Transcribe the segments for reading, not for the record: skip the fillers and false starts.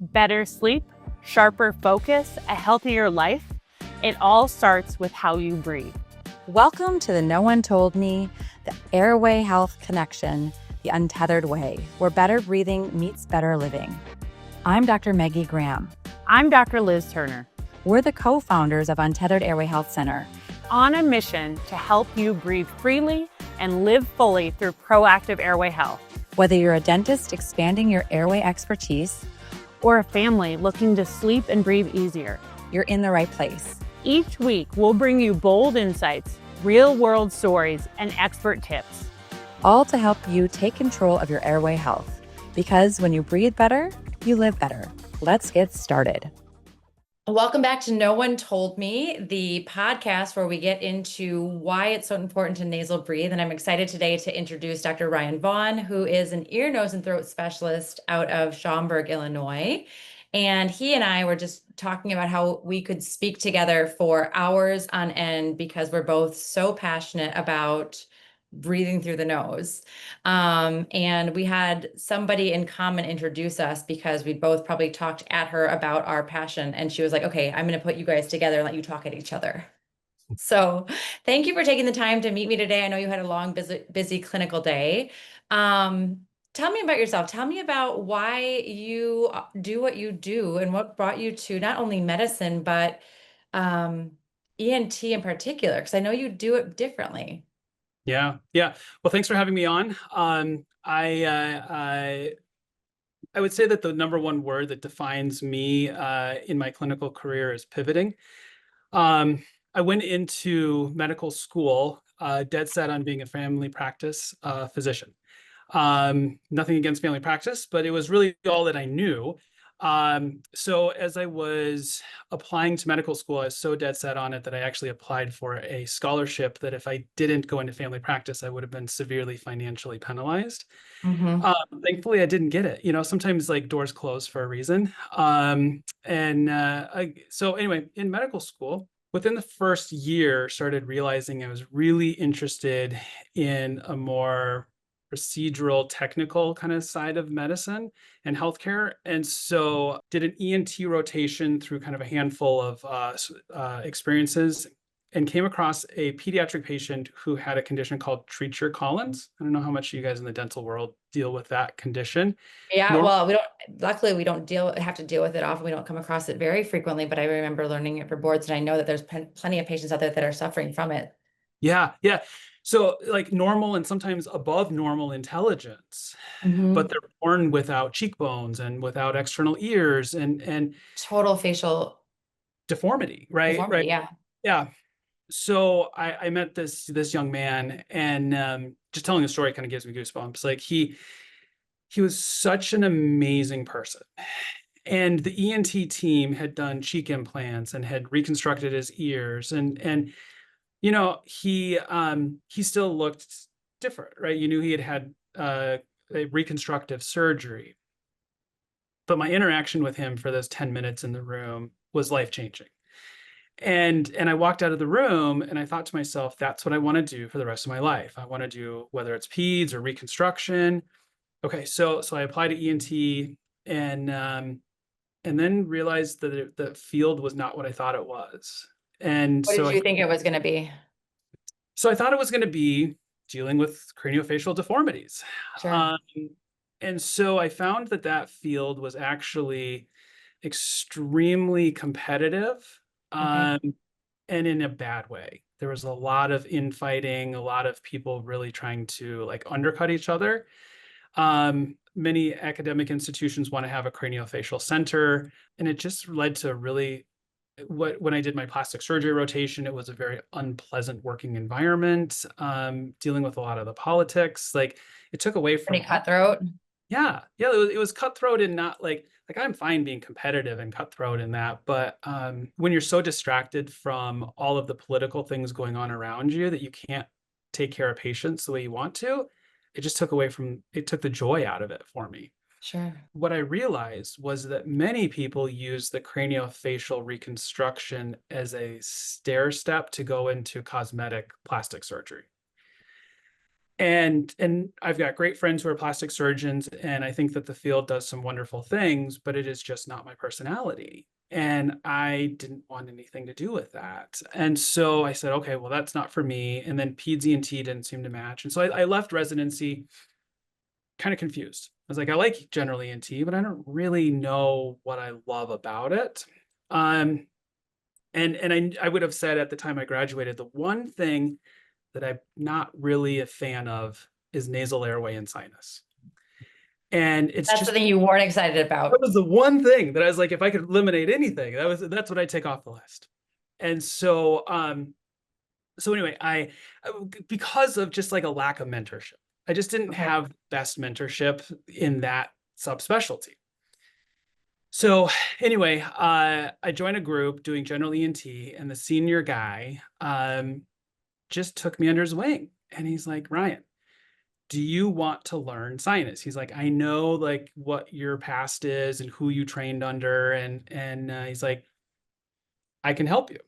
better sleep, sharper focus, a healthier life. It all starts with how you breathe. Welcome to the No One Told Me, the Airway Health Connection, the untethered way, where better breathing meets better living. I'm Dr. Maggie Graham. I'm Dr. Liz Turner. We're the co-founders of Untethered Airway Health Center, on a mission to help you breathe freely and live fully through proactive airway health. Whether you're a dentist expanding your airway expertise, or a family looking to sleep and breathe easier, you're in the right place. Each week, we'll bring you bold insights, real-world stories, and expert tips. All to help you take control of your airway health. Because when you breathe better, you live better. Let's get started. Welcome back to No One Told Me, the podcast where we get into why it's so important to nasal breathe. And I'm excited today to introduce Dr. Ryan Vaughn, who is an ear, nose, and throat specialist out of Schaumburg, Illinois. And he and I were just talking about how we could speak together for hours on end because we're both so passionate about breathing through the nose. And we had somebody in common introduce us because we both probably talked at her about our passion. And she was like, okay, I'm going to put you guys together and let you talk at each other. So thank you for taking the time to meet me today. I know you had a long, busy clinical day. Tell me about yourself. Tell me about why you do what you do and what brought you to not only medicine, but ENT in particular, because I know you do it differently. Yeah. Well, thanks for having me on. I would say that the number one word that defines me in my clinical career is pivoting. I went into medical school dead set on being a family practice physician. Nothing against family practice, but it was really all that I knew. So as I was applying to medical school, I was so dead set on it that I actually applied for a scholarship that if I didn't go into family practice, I would have been severely financially penalized. Thankfully, I didn't get it. You know, sometimes like doors close for a reason. So anyway, in medical school, within the first year, started realizing I was really interested in a more procedural, technical kind of side of medicine and healthcare. And so did an ENT rotation through kind of a handful of experiences and came across a pediatric patient who had a condition called Treacher-Collins. I don't know how much you guys in the dental world deal with that condition. Yeah, well, luckily we don't have to deal with it often. We don't come across it very frequently, but I remember learning it for boards, and I know that there's plenty of patients out there that are suffering from it. Yeah. So like normal and sometimes above normal intelligence, but they're born without cheekbones and without external ears and total facial deformity, right? Deformity, right. Yeah. So I met this young man, and just telling the story kind of gives me goosebumps. Like he was such an amazing person. And the ENT team had done cheek implants and had reconstructed his ears, and you know, he still looked different, right? You knew he had a reconstructive surgery. But my interaction with him for those 10 minutes in the room was life-changing. And I walked out of the room and I thought to myself, that's what I want to do for the rest of my life. I want to do, whether it's peds or reconstruction. Okay, so I applied to ENT and then realized that the field was not what I thought it was. And what did you think it was going to be? So I thought it was going to be dealing with craniofacial deformities. Sure. And so I found that field was actually extremely competitive, and in a bad way. There was a lot of infighting, a lot of people really trying to like undercut each other. Many academic institutions want to have a craniofacial center, and it just led to really when I did my plastic surgery rotation, it was a very unpleasant working environment, dealing with a lot of the politics. Like it took away from pretty cutthroat. Yeah, it was cutthroat and not like I'm fine being competitive and cutthroat in that, but when you're so distracted from all of the political things going on around you that you can't take care of patients the way you want to, it just took the joy out of it for me. Sure. What I realized was that many people use the craniofacial reconstruction as a stair step to go into cosmetic plastic surgery. And I've got great friends who are plastic surgeons, and I think that the field does some wonderful things, but it is just not my personality. And I didn't want anything to do with that. And so I said, okay, well, that's not for me. And then peds ENT didn't seem to match. And so I left residency kind of confused. I was like, I like general ENT, but I don't really know what I love about it. And I would have said at the time I graduated, the one thing that I'm not really a fan of is nasal airway and sinus. And it's That's just something you weren't excited about. that was the one thing that I was like, if I could eliminate anything, that's what I take off the list. And so anyway, because of just like a lack of mentorship, I just didn't Okay. have best mentorship in that subspecialty. So anyway, I joined a group doing general ENT, and the senior guy just took me under his wing, and he's like, Ryan, do you want to learn sinus? He's like, I know like what your past is and who you trained under, and he's like, I can help you.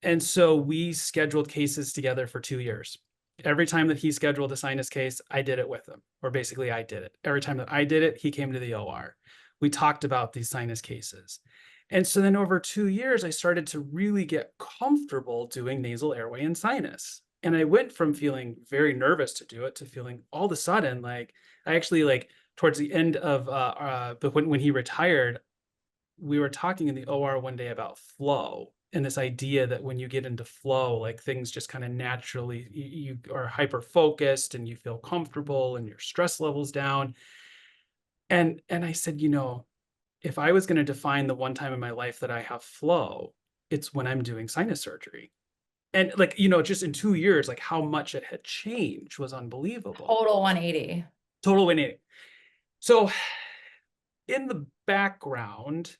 And so we scheduled cases together for 2 years. Every time that he scheduled a sinus case, I did it with him, or basically I did it. Every time that I did it, he came to the OR. We talked about these sinus cases. And so then over 2 years, I started to really get comfortable doing nasal airway and sinus. And I went from feeling very nervous to do it to feeling all of a sudden, like I actually like towards the end of, but when he retired, we were talking in the OR one day about flow and this idea that when you get into flow, like things just kind of naturally, you are hyper focused and you feel comfortable and your stress levels down. And I said, if I was going to define the one time in my life that I have flow, it's when I'm doing sinus surgery. And like, just in 2 years, like how much it had changed was unbelievable. Total 180. Total 180. So in the background,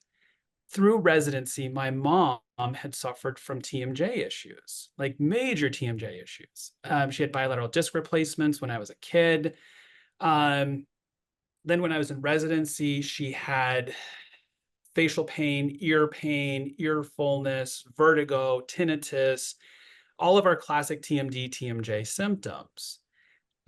through residency, my mom had suffered from TMJ issues, like major TMJ issues. She had bilateral disc replacements when I was a kid. Then when I was in residency, she had facial pain, ear fullness, vertigo, tinnitus, all of our classic TMD, TMJ symptoms.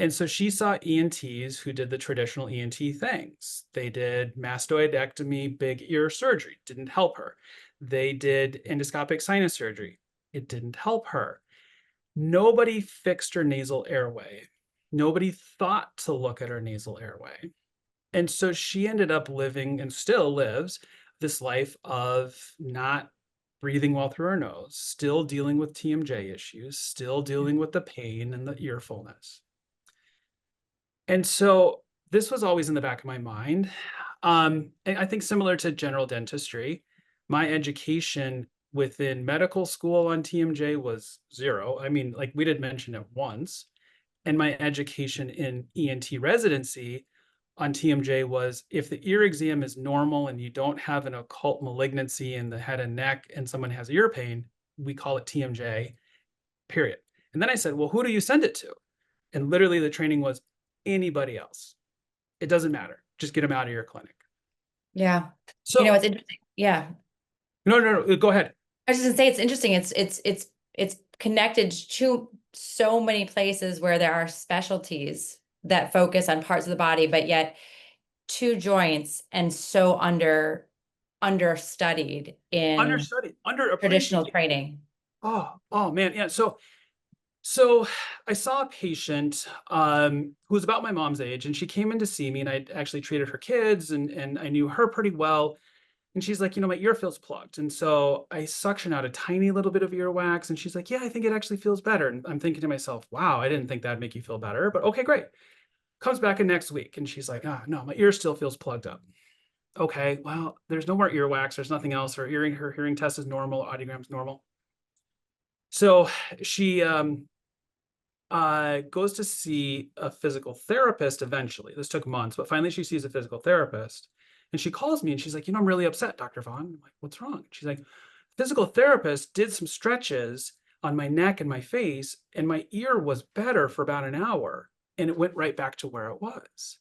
And so she saw ENTs who did the traditional ENT things. They did mastoidectomy, big ear surgery, didn't help her. They did endoscopic sinus surgery. It didn't help her. Nobody fixed her nasal airway. Nobody thought to look at her nasal airway. And so she ended up living and still lives this life of not breathing well through her nose, still dealing with TMJ issues, still dealing with the pain and the ear fullness. And so this was always in the back of my mind. And I think similar to general dentistry, my education within medical school on TMJ was zero. I mean, like we did mention it once. And my education in ENT residency on TMJ was if the ear exam is normal and you don't have an occult malignancy in the head and neck and someone has ear pain, we call it TMJ, period. And then I said, well, who do you send it to? And literally the training was anybody else. It doesn't matter. Just get them out of your clinic. Yeah. So It's interesting. Yeah. No, go ahead. I was just gonna say it's interesting. It's connected to so many places where there are specialties that focus on parts of the body, but yet two joints and so understudied in Underappreciated. traditional training. Oh man. Yeah. So I saw a patient who was about my mom's age, and she came in to see me, and I actually treated her kids, and I knew her pretty well. And she's like, my ear feels plugged. And so I suction out a tiny little bit of earwax, and she's like, yeah, I think it actually feels better. And I'm thinking to myself, wow, I didn't think that'd make you feel better, but okay, great. Comes back in next week, and she's like, no, my ear still feels plugged up. Okay, well, there's no more earwax. There's nothing else. Her hearing test is normal. Audiogram's normal. So she goes to see a physical therapist eventually. This took months, but finally she sees a physical therapist. And she calls me and she's like, I'm really upset, Dr. Vaughn. I'm like, what's wrong? She's like, physical therapist did some stretches on my neck and my face, and my ear was better for about an hour, and it went right back to where it was.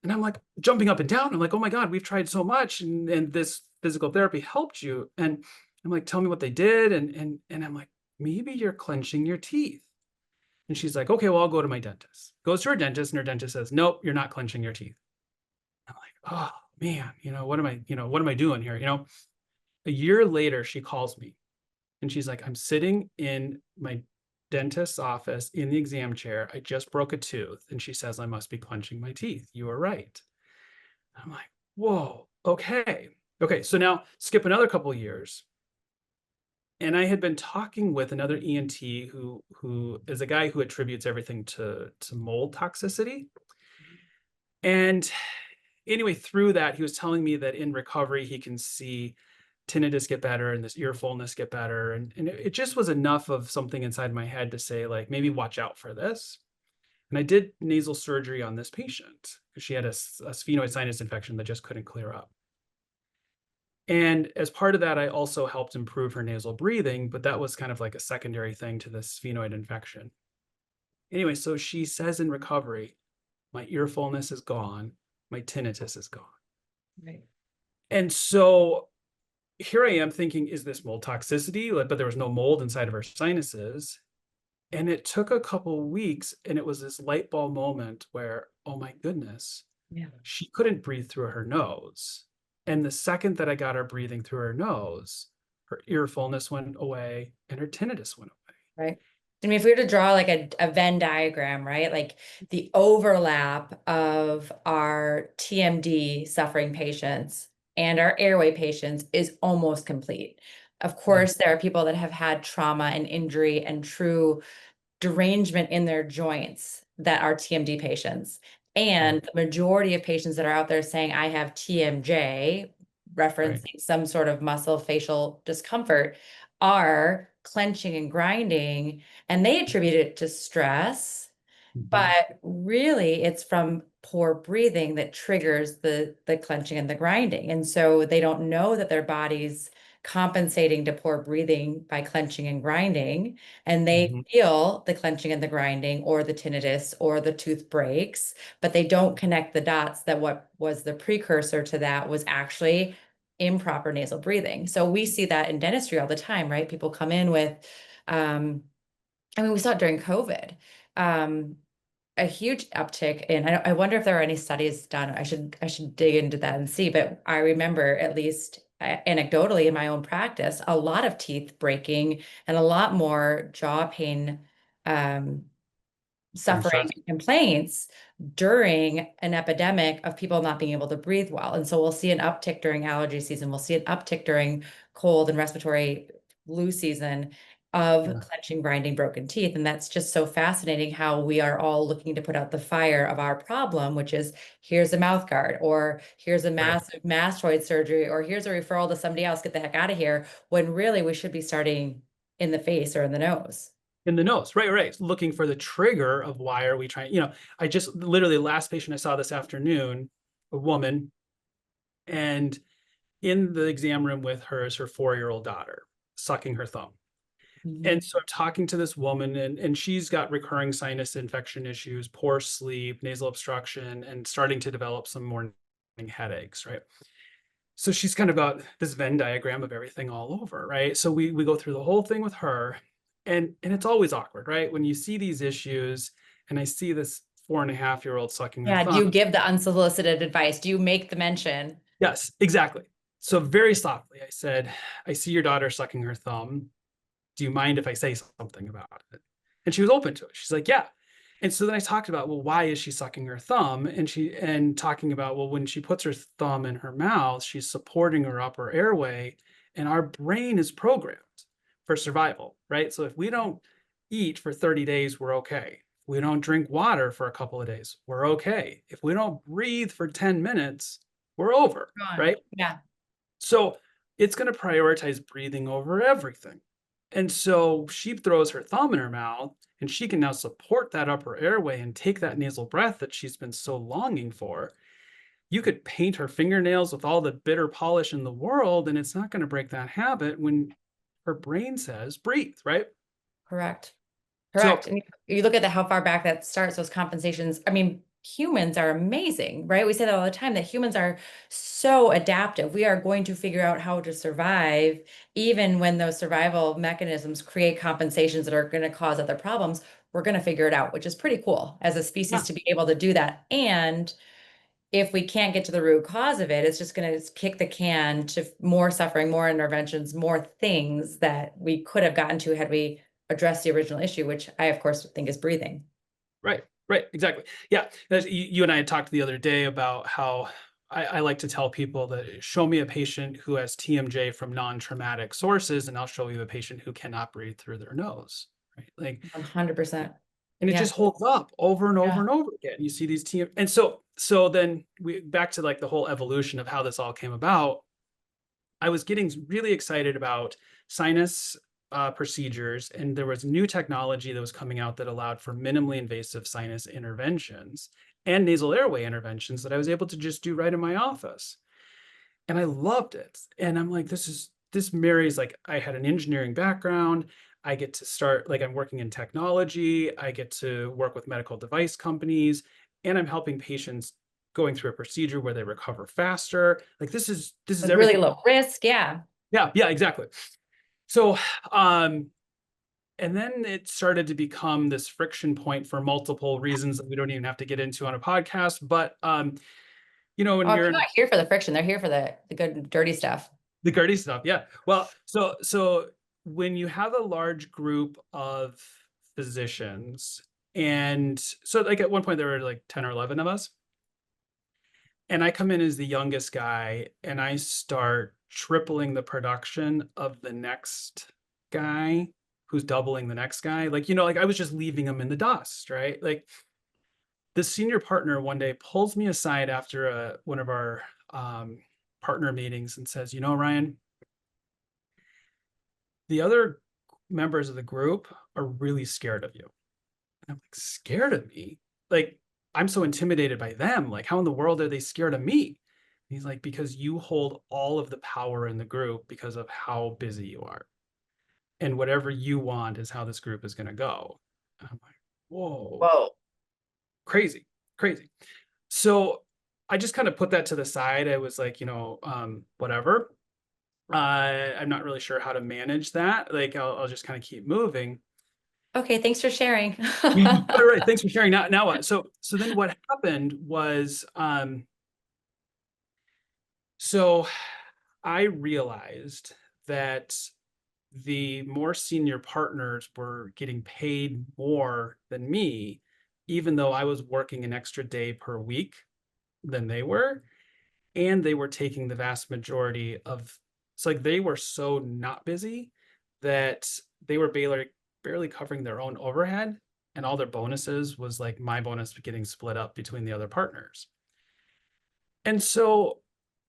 And I'm like jumping up and down. I'm like, oh my God, we've tried so much, and this physical therapy helped you. And I'm like, tell me what they did. And I'm like, maybe you're clenching your teeth. And she's like, okay, well, I'll go to my dentist. Goes to her dentist, and her dentist says, nope, you're not clenching your teeth. I'm like, oh man, what am I doing here? A year later, she calls me and she's like, I'm sitting in my dentist's office in the exam chair. I just broke a tooth. And she says, I must be clenching my teeth. You are right. I'm like, whoa, okay. Okay. So now skip another couple of years. And I had been talking with another ENT who is a guy who attributes everything to mold toxicity. And anyway, through that, he was telling me that in recovery, he can see tinnitus get better and this ear fullness get better. And it just was enough of something inside my head to say, like, maybe watch out for this. And I did nasal surgery on this patient because she had a sphenoid sinus infection that just couldn't clear up. And as part of that, I also helped improve her nasal breathing, but that was kind of like a secondary thing to the sphenoid infection. Anyway, so she says in recovery, my ear fullness is gone, my tinnitus is gone. Right. And so here I am thinking, is this mold toxicity? But there was no mold inside of her sinuses. And it took a couple of weeks, and it was this light bulb moment where, oh my goodness, she couldn't breathe through her nose. And the second that I got her breathing through her nose, her ear fullness went away and her tinnitus went away. Right. I mean, if we were to draw like a Venn diagram, right? Like the overlap of our TMD suffering patients and our airway patients is almost complete. Of course, there are people that have had trauma and injury and true derangement in their joints that are TMD patients. And the majority of patients that are out there saying, I have TMJ, referencing some sort of muscle facial discomfort, are clenching and grinding, and they attribute it to stress. But really, it's from poor breathing that triggers the clenching and the grinding. And so they don't know that their body's compensating to poor breathing by clenching and grinding. And they feel the clenching and the grinding or the tinnitus or the tooth breaks, but they don't connect the dots that what was the precursor to that was actually improper nasal breathing. So we see that in dentistry all the time, right? People come in with, we saw it during COVID. A huge uptick in, I wonder if there are any studies done. I should dig into that and see, but I remember, at least anecdotally in my own practice, a lot of teeth breaking and a lot more jaw pain suffering complaints during an epidemic of people not being able to breathe well. And so we'll see an uptick during allergy season. We'll see an uptick during cold and respiratory flu season of clenching, grinding, broken teeth. And that's just so fascinating how we are all looking to put out the fire of our problem, which is here's a mouth guard, or here's a massive mastoid surgery, or here's a referral to somebody else, get the heck out of here, when really we should be starting in the face or in the nose. In the nose, right. Looking for the trigger of why are we trying, I just literally, last patient I saw this afternoon, a woman, and in the exam room with her is her 4-year-old daughter sucking her thumb. And so I'm talking to this woman, and she's got recurring sinus infection issues, poor sleep, nasal obstruction, and starting to develop some morning headaches, right? So she's kind of got this Venn diagram of everything all over, right? So we go through the whole thing with her, and it's always awkward, right? When you see these issues, and I see this 4.5-year-old sucking her thumb. Do you give the unsolicited advice? Do you make the mention? Yes, exactly. So very softly, I said, I see your daughter sucking her thumb. Do you mind if I say something about it? And she was open to it. She's like, yeah. And so then I talked about, well, why is she sucking her thumb? And talking about, well, when she puts her thumb in her mouth, she's supporting her upper airway, and our brain is programmed for survival, right? So if we don't eat for 30 days, we're okay. If we don't drink water for a couple of days, we're okay. If we don't breathe for 10 minutes, we're over, right? Yeah. So it's going to prioritize breathing over everything. And so she throws her thumb in her mouth, and she can now support that upper airway and take that nasal breath that she's been so longing for. You could paint her fingernails with all the bitter polish in the world, and it's not going to break that habit when her brain says breathe, right? Correct. So, and you look at how far back that starts, those compensations. I mean, humans are amazing, right? We say that all the time, that humans are so adaptive. We are going to figure out how to survive, even when those survival mechanisms create compensations that are going to cause other problems. we're going to figure it out, which is pretty cool as a species Yeah. to be able to do that. And if we can't get to the root cause of it, it's just going to kick the can to more suffering, more interventions, more things that we could have gotten to had we addressed the original issue, which I, of course, think is breathing. Right, exactly. Yeah, you and I had talked the other day about how I like to tell people that show me a patient who has TMJ from non-traumatic sources, and I'll show you a patient who cannot breathe through their nose, right? Like 100%. and it Yeah. just holds up over and over Yeah. and over again. You see these and so then we back to like the whole evolution of how this all came about. I was getting really excited about sinus procedures, and there was new technology that was coming out that allowed for minimally invasive sinus interventions and nasal airway interventions that I was able to just do right in my office. And I loved it. And I'm like, this marries, like, I had an engineering background. I get to start, like, I'm working in technology. I get to work with medical device companies, and I'm helping patients going through a procedure where they recover faster. Like, this is With really everything. low risk. Yeah. Yeah, exactly. So, and then it started to become this friction point for multiple reasons that we don't even have to get into on a podcast. But, when Oh, you're they're in not here for the friction. They're here for the good, dirty stuff. the dirty stuff, yeah. Well, so when you have a large group of physicians, and so like at one point there were like 10 or 11 of us, and I come in as the youngest guy, and I start tripling the production of the next guy who's doubling the next guy. Like, like I was just leaving them in the dust, right? Like the senior partner one day pulls me aside after one of our partner meetings and says, Ryan, the other members of the group are really scared of you. And I'm like, scared of me? Like, I'm so intimidated by them. Like, how in the world are they scared of me? And he's like, because you hold all of the power in the group because of how busy you are. And whatever you want is how this group is going to go. And I'm like, whoa, crazy. So I just kind of put that to the side. I was like, whatever. I'm not really sure how to manage that. Like, I'll just kind of keep moving. Okay, thanks for sharing. All right, thanks for sharing. Now what? So then what happened was, so I realized that the more senior partners were getting paid more than me, even though I was working an extra day per week than they were, and they were taking the vast majority of. It's like they were so not busy that they were barely covering their own overhead, and all their bonuses was like my bonus getting split up between the other partners. And so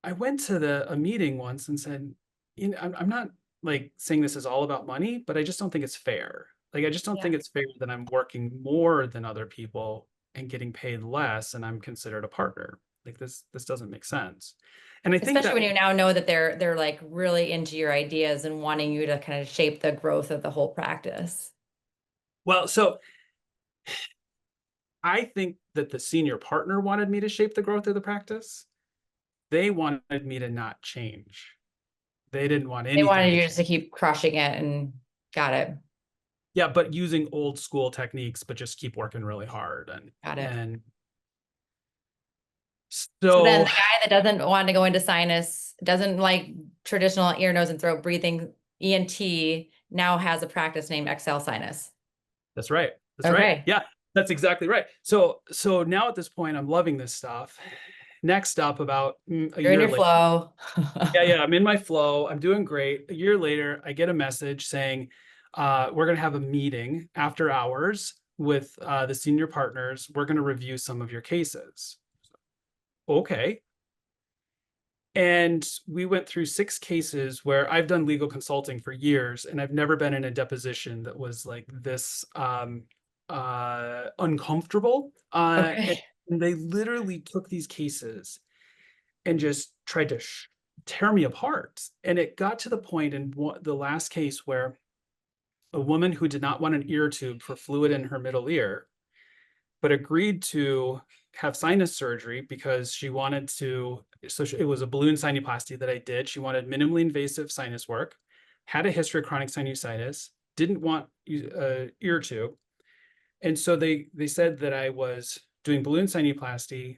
I went to a meeting once and said, I'm not like saying this is all about money, but I just don't think it's fair. Like, I just don't think it's fair that I'm working more than other people and getting paid less, and I'm considered a partner. Like, this doesn't make sense. And I think Especially that when you now know that they're like really into your ideas and wanting you to kind of shape the growth of the whole practice. well, so I think that the senior partner wanted me to shape the growth of the practice. They wanted me to not change. They didn't want They anything wanted to you just to keep crushing it and got it. Yeah, but using old school techniques, but just keep working really hard. Got it. And So then so the guy that doesn't want to go into sinus, doesn't like traditional ear, nose, and throat breathing, ENT, now has a practice named Exhale Sinus. that's right. That's right. Okay. Yeah, that's exactly right. So now at this point, I'm loving this stuff. Next up, about a You're in year your later, flow. yeah, I'm in my flow. I'm doing great. A year later, I get a message saying, we're going to have a meeting after hours with the senior partners. We're going to review some of your cases. Okay. And we went through 6 cases where I've done legal consulting for years, and I've never been in a deposition that was like this uncomfortable. Okay. And they literally took these cases and just tried to tear me apart. And it got to the point in the last case where a woman who did not want an ear tube for fluid in her middle ear, but agreed to have sinus surgery because she wanted to. So it was a balloon sinuplasty that I did. She wanted minimally invasive sinus work, had a history of chronic sinusitis, didn't want an ear tube, And so they said that I was doing balloon sinuplasty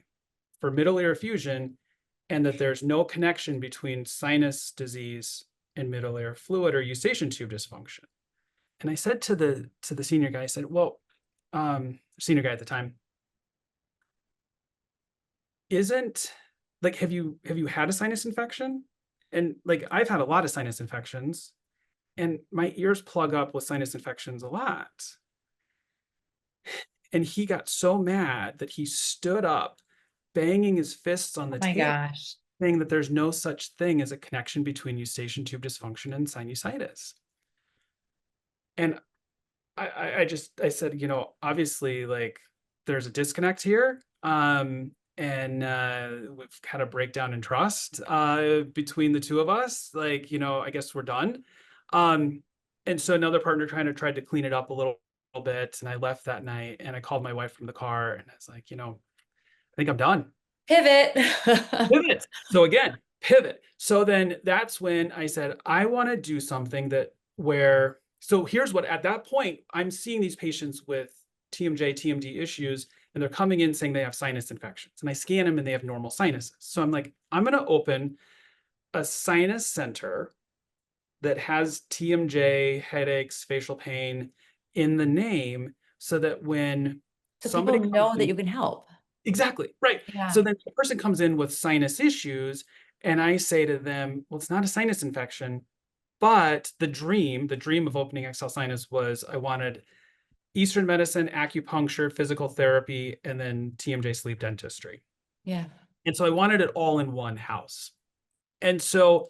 for middle ear effusion, and that there's no connection between sinus disease and middle ear fluid or eustachian tube dysfunction. And I said to the senior guy, I said, well, senior guy at the time, isn't like, have you had a sinus infection? And like, I've had a lot of sinus infections, and my ears plug up with sinus infections a lot. And he got so mad that he stood up, banging his fists on Oh the my table, gosh. saying that there's no such thing as a connection between eustachian tube dysfunction and sinusitis. And I said, obviously, like, there's a disconnect here. And we've had a breakdown in trust between the two of us. Like, I guess we're done. And so another partner tried to clean it up a little bit. And I left that night, and I called my wife from the car, and I was like, I think I'm done. Pivot. Pivot. So again, pivot. So then that's when I said, I want to do something so here's what, at that point, I'm seeing these patients with TMJ, TMD issues, and they're coming in saying they have sinus infections, and I scan them and they have normal sinuses. So I'm like, I'm going to open a sinus center that has TMJ, headaches, facial pain in the name, so that when So somebody people comes know that in, you can help. exactly, right. Yeah. So then the person comes in with sinus issues, and I say to them, well, it's not a sinus infection, but the dream of opening Exhale Sinus was I wanted Eastern medicine, acupuncture, physical therapy, and then TMJ sleep dentistry. Yeah. And so I wanted it all in one house. And so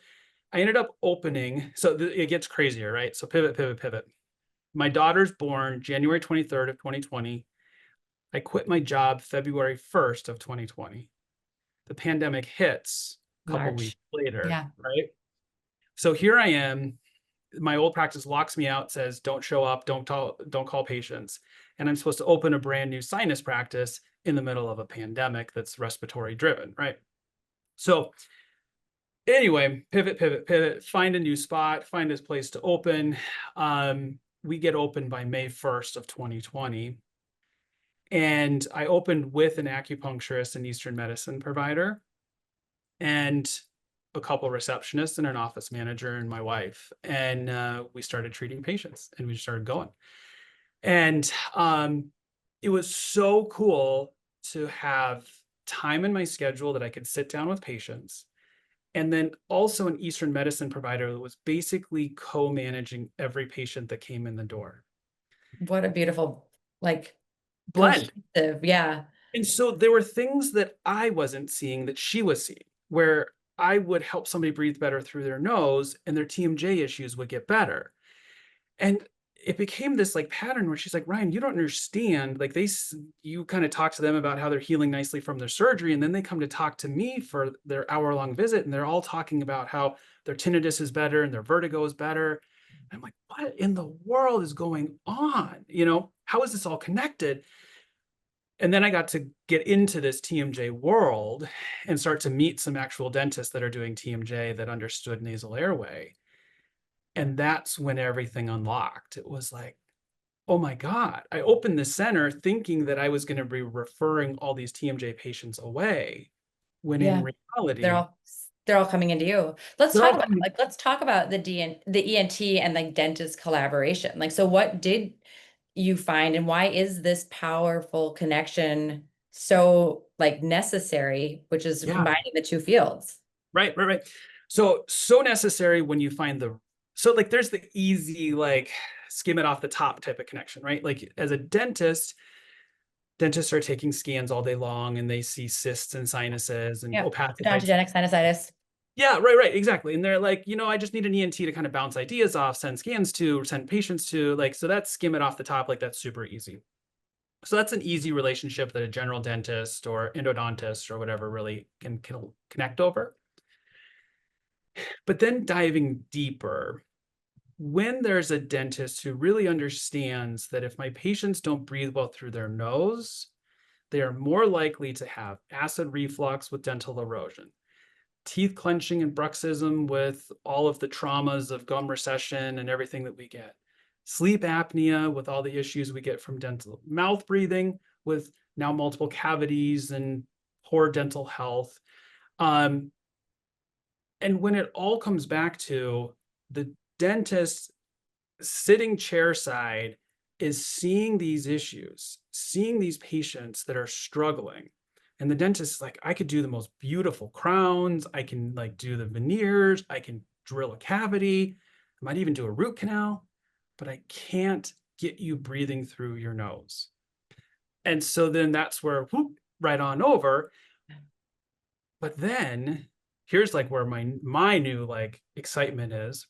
I ended up opening, so it gets crazier, right? So pivot. My daughter's born January 23rd of 2020. I quit my job February 1st of 2020. The pandemic hits a couple March. weeks later, Yeah. right? So here I am. My old practice locks me out, says, don't show up, don't call patients. And I'm supposed to open a brand new sinus practice in the middle of a pandemic that's respiratory driven, right? So anyway, pivot, find a new spot, find this place to open. We get open by May 1st of 2020. And I opened with an acupuncturist and Eastern medicine provider, and a couple receptionists and an office manager and my wife. And we started treating patients, and we started going. And it was so cool to have time in my schedule that I could sit down with patients. And then also an Eastern medicine provider that was basically co-managing every patient that came in the door. What a beautiful, like, Blend. cohesive. Yeah. And so there were things that I wasn't seeing that she was seeing, where I would help somebody breathe better through their nose and their TMJ issues would get better. And it became this like pattern where she's like, Ryan, you don't understand. Like you kind of talk to them about how they're healing nicely from their surgery, and then they come to talk to me for their hour-long visit, and they're all talking about how their tinnitus is better and their vertigo is better. And I'm like, what in the world is going on? How is this all connected? And then I got to get into this TMJ world and start to meet some actual dentists that are doing TMJ that understood nasal airway. And that's when everything unlocked. It was like, oh my God, I opened the center thinking that I was going to be referring all these TMJ patients away, when in reality, they're all coming into you. Let's talk about the ENT and like dentist collaboration. Like, so what did you find, and why is this powerful connection so like necessary, which is combining the two fields? Right. So necessary when you find like there's the easy, like, skim it off the top type of connection, right? Like, as a dentists are taking scans all day long, and they see cysts and sinuses and opacity. Odontogenic sinusitis. Yeah, right, exactly. And they're like, I just need an ENT to kind of bounce ideas off, send scans to, or send patients to, like, so that's skim it off the top, like that's super easy. So that's an easy relationship that a general dentist or endodontist or whatever really can connect over. But then diving deeper, when there's a dentist who really understands that if my patients don't breathe well through their nose, they are more likely to have acid reflux with dental erosion, teeth clenching and bruxism with all of the traumas of gum recession and everything that we get, sleep apnea with all the issues we get from dental mouth breathing, with now multiple cavities and poor dental health. And when it all comes back to the dentist sitting chairside is seeing these issues, seeing these patients that are struggling. And the dentist is like, I could do the most beautiful crowns. I can like do the veneers. I can drill a cavity. I might even do a root canal, but I can't get you breathing through your nose. And so then that's where, whoop, right on over. But then here's like where my new like excitement is.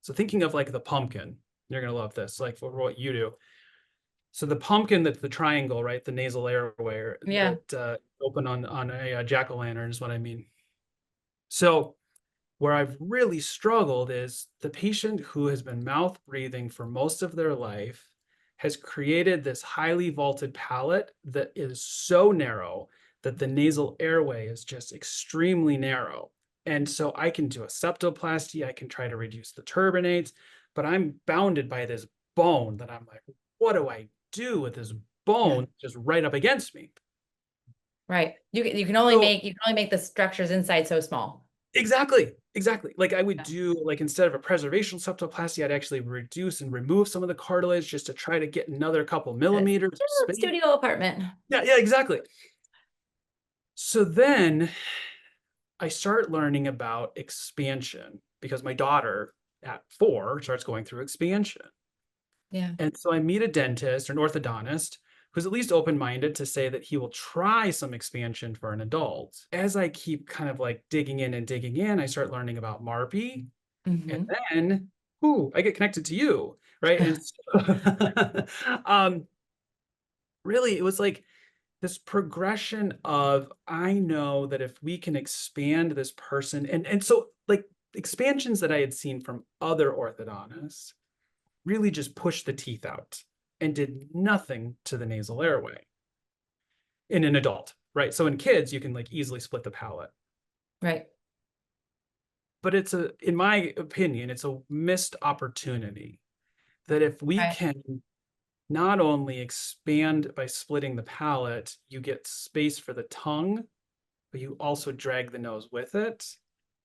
So thinking of like the pumpkin, you're gonna love this, like for what you do. So the pumpkin, that's the triangle, right? The nasal airway Yeah. that open on a jack-o'-lantern is what I mean. So where I've really struggled is the patient who has been mouth breathing for most of their life has created this highly vaulted palate that is so narrow that the nasal airway is just extremely narrow. And so I can do a septoplasty, I can try to reduce the turbinates, but I'm bounded by this bone that I'm like, what do I do with this bone just right up against me? Right. You can only So make the structures inside so small. exactly. Like I would do like instead of a preservation septoplasty, I'd actually reduce and remove some of the cartilage just to try to get another couple millimeters of space. Studio apartment. Yeah, exactly. So then I start learning about expansion because my daughter at 4 starts going through expansion. Yeah. And so I meet a dentist or an orthodontist who's at least open-minded to say that he will try some expansion for an adult. As I keep kind of like digging in, I start learning about MARPE. And then, I get connected to you, right? And so, really, it was like this progression of, I know that if we can expand this person, and so like expansions that I had seen from other orthodontists really just pushed the teeth out and did nothing to the nasal airway in an adult, right? So in kids, you can like easily split the palate. Right. But in my opinion, it's a missed opportunity that if we Right. can not only expand by splitting the palate, you get space for the tongue, but you also drag the nose with it.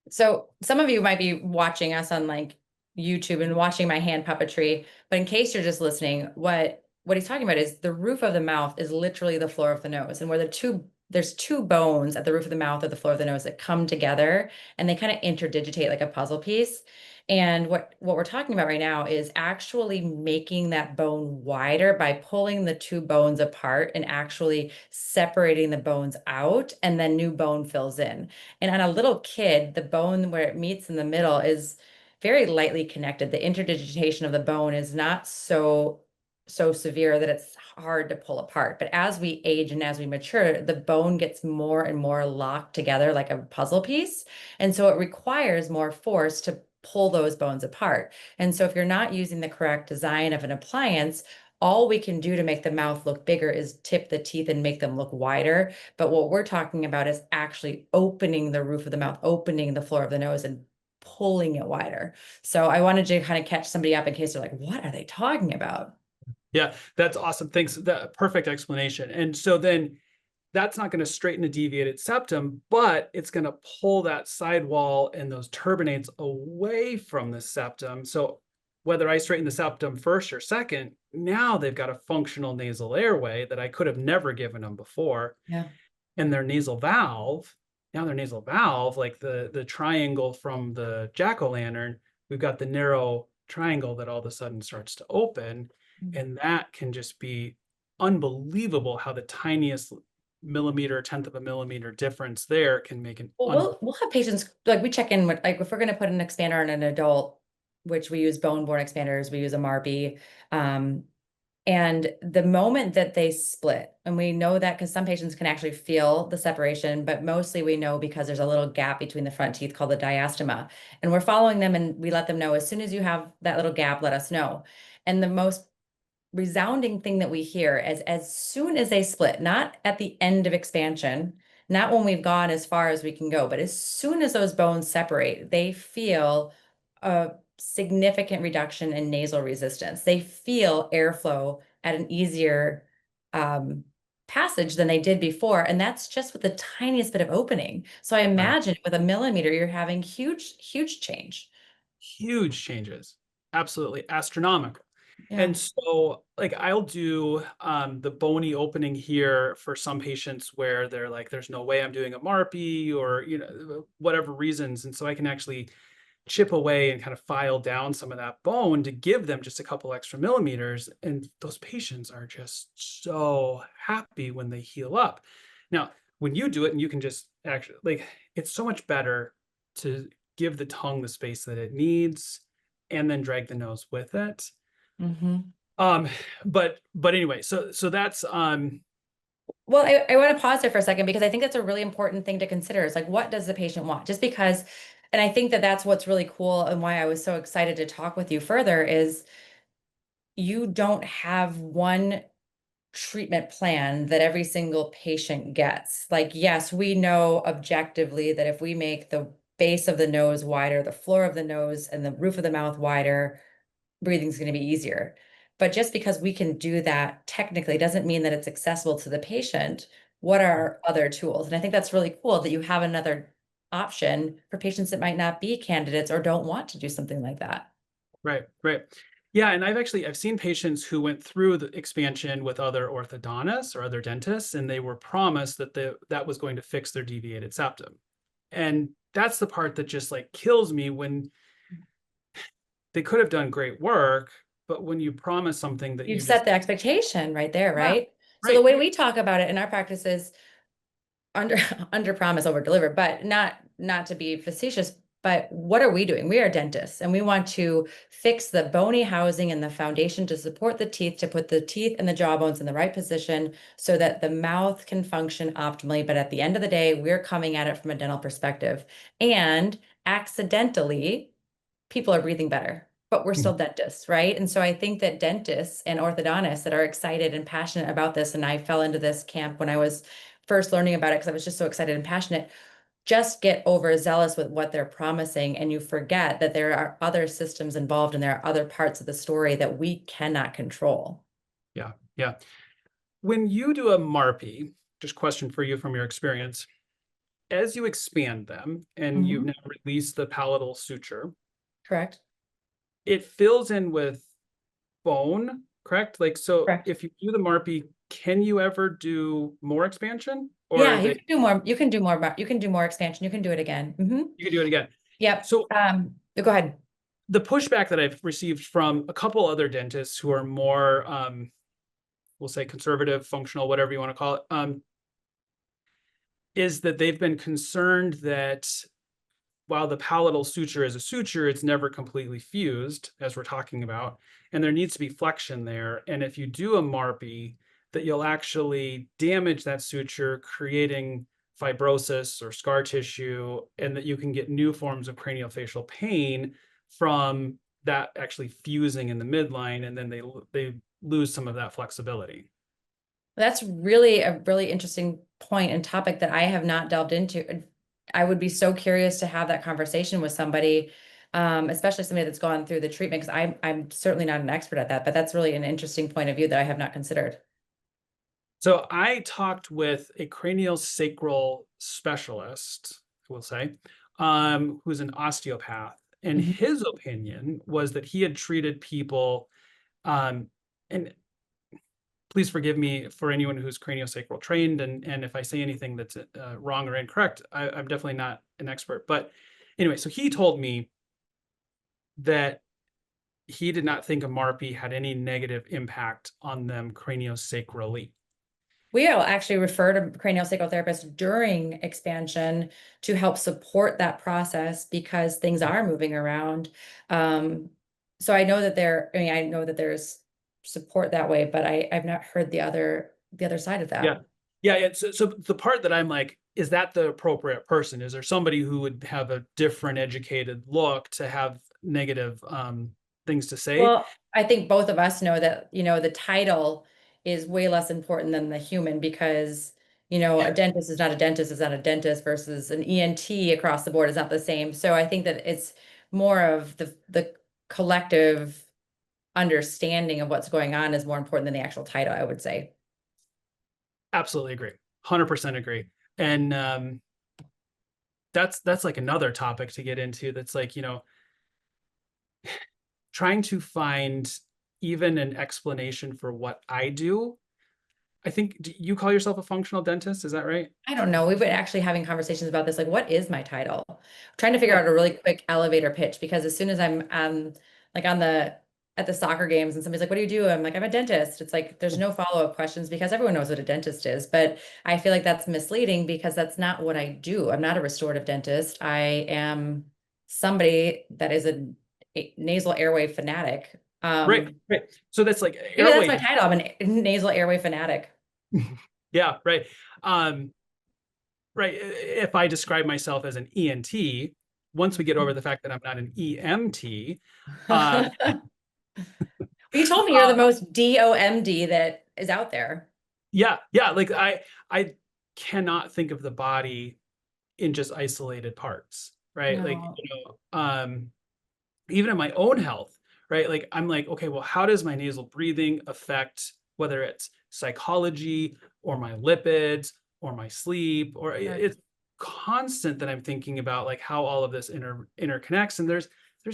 So some of you might be watching us on like YouTube and watching my hand puppetry, but in case you're just listening, what he's talking about is the roof of the mouth is literally the floor of the nose, and where there's two bones at the roof of the mouth or the floor of the nose that come together and they kind of interdigitate like a puzzle piece. And what we're talking about right now is actually making that bone wider by pulling the two bones apart and actually separating the bones out, and then new bone fills in. And on a little kid, the bone where it meets in the middle is very lightly connected. The interdigitation of the bone is not so severe that it's hard to pull apart. But as we age and as we mature, the bone gets more and more locked together like a puzzle piece. And so it requires more force to pull those bones apart. And so if you're not using the correct design of an appliance, all we can do to make the mouth look bigger is tip the teeth and make them look wider. But what we're talking about is actually opening the roof of the mouth, opening the floor of the nose, and pulling it wider. So I wanted to kind of catch somebody up in case they're like, what are they talking about? Yeah, that's awesome. Thanks. That perfect explanation. And so then that's not going to straighten a deviated septum, but it's going to pull that sidewall and those turbinates away from the septum. So whether I straighten the septum first or second, now they've got a functional nasal airway that I could have never given them before. Yeah. And their nasal valve, like the triangle from the jack-o'-lantern, we've got the narrow triangle that all of a sudden starts to open. And that can just be unbelievable how the tiniest millimeter, tenth of a millimeter difference there can make an Well, we'll have patients like we check in with, like, if we're going to put an expander on an adult, which we use bone-borne expanders, we use a MARPE. And the moment that they split, and we know that because some patients can actually feel the separation, but mostly we know because there's a little gap between the front teeth called the diastema. And we're following them and we let them know as soon as you have that little gap, let us know. And the most resounding thing that we hear is as soon as they split, not at the end of expansion, not when we've gone as far as we can go, but as soon as those bones separate, they feel a significant reduction in nasal resistance. They feel airflow at an easier passage than they did before. And that's just with the tiniest bit of opening. So I Right. imagine with a millimeter, you're having huge, huge change. Huge changes. Absolutely astronomical. Yeah. And so like I'll do the bony opening here for some patients where they're like, there's no way I'm doing a MARPE or, whatever reasons. And so I can actually chip away and kind of file down some of that bone to give them just a couple extra millimeters. And those patients are just so happy when they heal up. Now, when you do it and you can just actually, like, it's so much better to give the tongue the space that it needs and then drag the nose with it. Mm-hmm. Um, but anyway, so that's Well, I want to pause there for a second because I think that's a really important thing to consider. Is like, what does the patient want? Just because, and I think that that's what's really cool and why I was so excited to talk with you further is you don't have one treatment plan that every single patient gets. Like, yes, we know objectively that if we make the base of the nose wider, the floor of the nose and the roof of the mouth wider, breathing's going to be easier. But just because we can do that technically doesn't mean that it's accessible to the patient. What are other tools? And I think that's really cool that you have another option for patients that might not be candidates or don't want to do something like that. right, right. Yeah, and I've seen patients who went through the expansion with other orthodontists or other dentists, and they were promised that that was going to fix their deviated septum. And that's the part that just like kills me when they could have done great work, but when you promise something that You've you just set the expectation right there, yeah, right? So the right, way we talk about it in our practice is under under promise, over deliver, but not to be facetious, but what are we doing? We are dentists and we want to fix the bony housing and the foundation to support the teeth, to put the teeth and the jawbones in the right position so that the mouth can function optimally. But at the end of the day, we're coming at it from a dental perspective. And accidentally, people are breathing better, but we're still dentists, right? And so I think that dentists and orthodontists that are excited and passionate about this, and I fell into this camp when I was first learning about it because I was just so excited and passionate, just get overzealous with what they're promising. And you forget that there are other systems involved and there are other parts of the story that we cannot control. yeah, yeah. When you do a MARPE, just question for you from your experience, as you expand them and you've now released the palatal suture, Correct. it fills in with bone, correct? Like, so Correct. if you do the MARPE, can you ever do more expansion? Or Yeah, are you they, can do more. You can do more. You can do more expansion. You can do it again. you can do it again? Yep. So Go ahead. the pushback that I've received from a couple other dentists who are more, we'll say conservative, functional, whatever you want to call it, is that they've been concerned that while the palatal suture is a suture, it's never completely fused, as we're talking about, and there needs to be flexion there. And if you do a MARPE, that you'll actually damage that suture, creating fibrosis or scar tissue, and that you can get new forms of craniofacial pain from that actually fusing in the midline, and then they lose some of that flexibility. That's really a really interesting point and topic that I have not delved into. I would be so curious to have that conversation with somebody, especially somebody that's gone through the treatment, because I'm certainly not an expert at that, but that's really an interesting point of view that I have not considered. So I talked with a craniosacral specialist, we'll say, who's an osteopath, and Mhm. his opinion was that he had treated people, and please forgive me for anyone who's craniosacral trained, and if I say anything that's wrong or incorrect, I'm definitely not an expert. But anyway, so he told me that he did not think a MARPE had any negative impact on them craniosacrally. We will actually refer to craniosacral therapists during expansion to help support that process because things are moving around. So I know that I know that there's support that way, but I've not heard the other side of Yeah. that. Yeah. So the part that I'm like, is that the appropriate person? Is there somebody who would have a different educated look to have negative things to say? Well, I think both of us know that, the title is way less important than the human because, a dentist is not a dentist is not a dentist versus an ENT across the board is not the same. So I think that it's more of the collective understanding of what's going on is more important than the actual title, I would say. Absolutely agree. 100% agree. And that's like another topic to get into. That's like, trying to find even an explanation for what I do. I think, do you call yourself a functional dentist? Is that right? I don't know. We've been actually having conversations about this. Like, what is my title? Trying to figure Yeah. out a really quick elevator pitch, because as soon as I'm like at the soccer games and somebody's like, what do you do? I'm like, I'm a dentist. It's like there's no follow-up questions because everyone knows what a dentist is. But I feel like that's misleading because that's not what I do. I'm not a restorative dentist. I am somebody that is a nasal airway fanatic. Right. So that's like Maybe that's airway. my title. I'm a nasal airway fanatic. Yeah, right. Right. If I describe myself as an ENT, once we get over the fact that I'm not an EMT, uh, You told me you're the most DOMD that is out there. yeah, like I cannot think of the body in just isolated parts, right? Like, No. even in my own health, right? Like I'm like, okay, well, how does my nasal breathing affect whether it's psychology or my lipids or my sleep, or it's constant that I'm thinking about like how all of this interconnects. And there's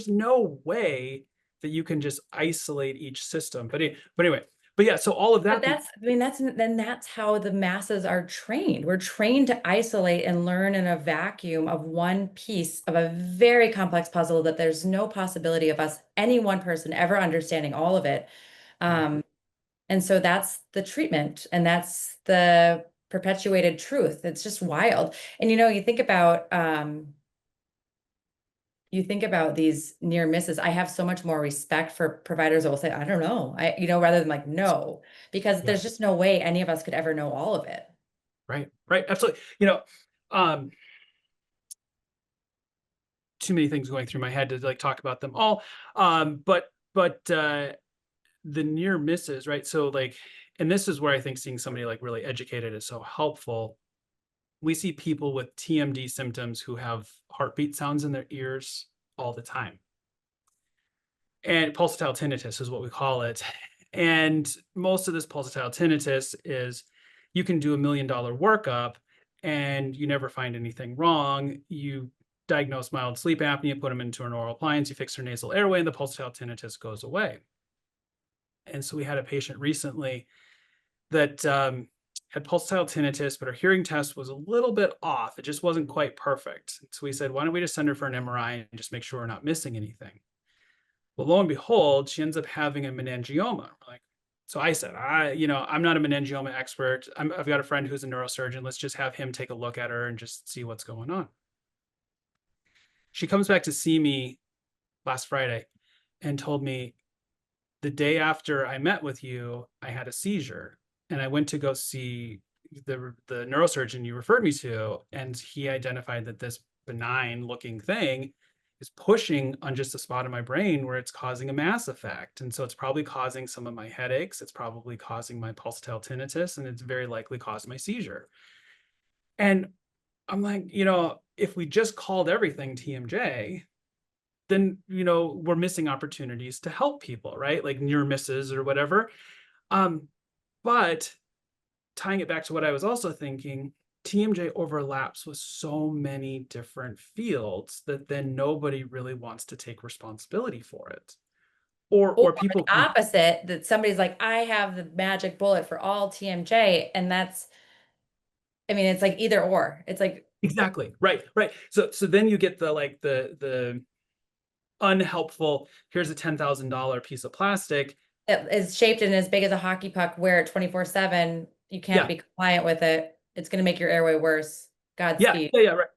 no way that you can just isolate each system. But anyway, but yeah, so all of that. But that's how the masses are trained. We're trained to isolate and learn in a vacuum of one piece of a very complex puzzle that there's no possibility of us, any one person, ever understanding all of it. And so that's the treatment, and that's the perpetuated truth. It's just wild. And you think about these near misses. I have so much more respect for providers that will say, I don't know, rather than like, no, because there's just no way any of us could ever know all of it. Right. Absolutely. Too many things going through my head to like talk about them all. But the near misses, right? So like, and this is where I think seeing somebody like really educated is so helpful. We see people with TMD symptoms who have heartbeat sounds in their ears all the time. And pulsatile tinnitus is what we call it. And most of this pulsatile tinnitus is you can do $1 million workup and you never find anything wrong. You diagnose mild sleep apnea, put them into an oral appliance, you fix their nasal airway, and the pulsatile tinnitus goes away. And so we had a patient recently that had pulsatile tinnitus, but her hearing test was a little bit off. It just wasn't quite perfect. So we said, why don't we just send her for an MRI and just make sure we're not missing anything? Well, lo and behold, she ends up having a meningioma. So I said, I'm not a meningioma expert. I've got a friend who's a neurosurgeon. Let's just have him take a look at her and just see what's going on. She comes back to see me last Friday and told me, the day after I met with you, I had a seizure, and I went to go see the neurosurgeon you referred me to, and he identified that this benign looking thing is pushing on just a spot in my brain where it's causing a mass effect. And so it's probably causing some of my headaches. It's probably causing my pulsatile tinnitus, and it's very likely caused my seizure. And I'm like, if we just called everything TMJ, then, we're missing opportunities to help people, right? Like near misses or whatever. But tying it back to what I was also thinking, TMJ overlaps with so many different fields that then nobody really wants to take responsibility for it. Or people the opposite, that somebody's like, I have the magic bullet for all TMJ. And it's like either or. It's like exactly right. So then you get the unhelpful, here's a $10,000 piece of plastic. It is shaped and as big as a hockey puck, wear it 24/7. You can't be compliant with it. It's going to make your airway worse. Godspeed. Yeah, right.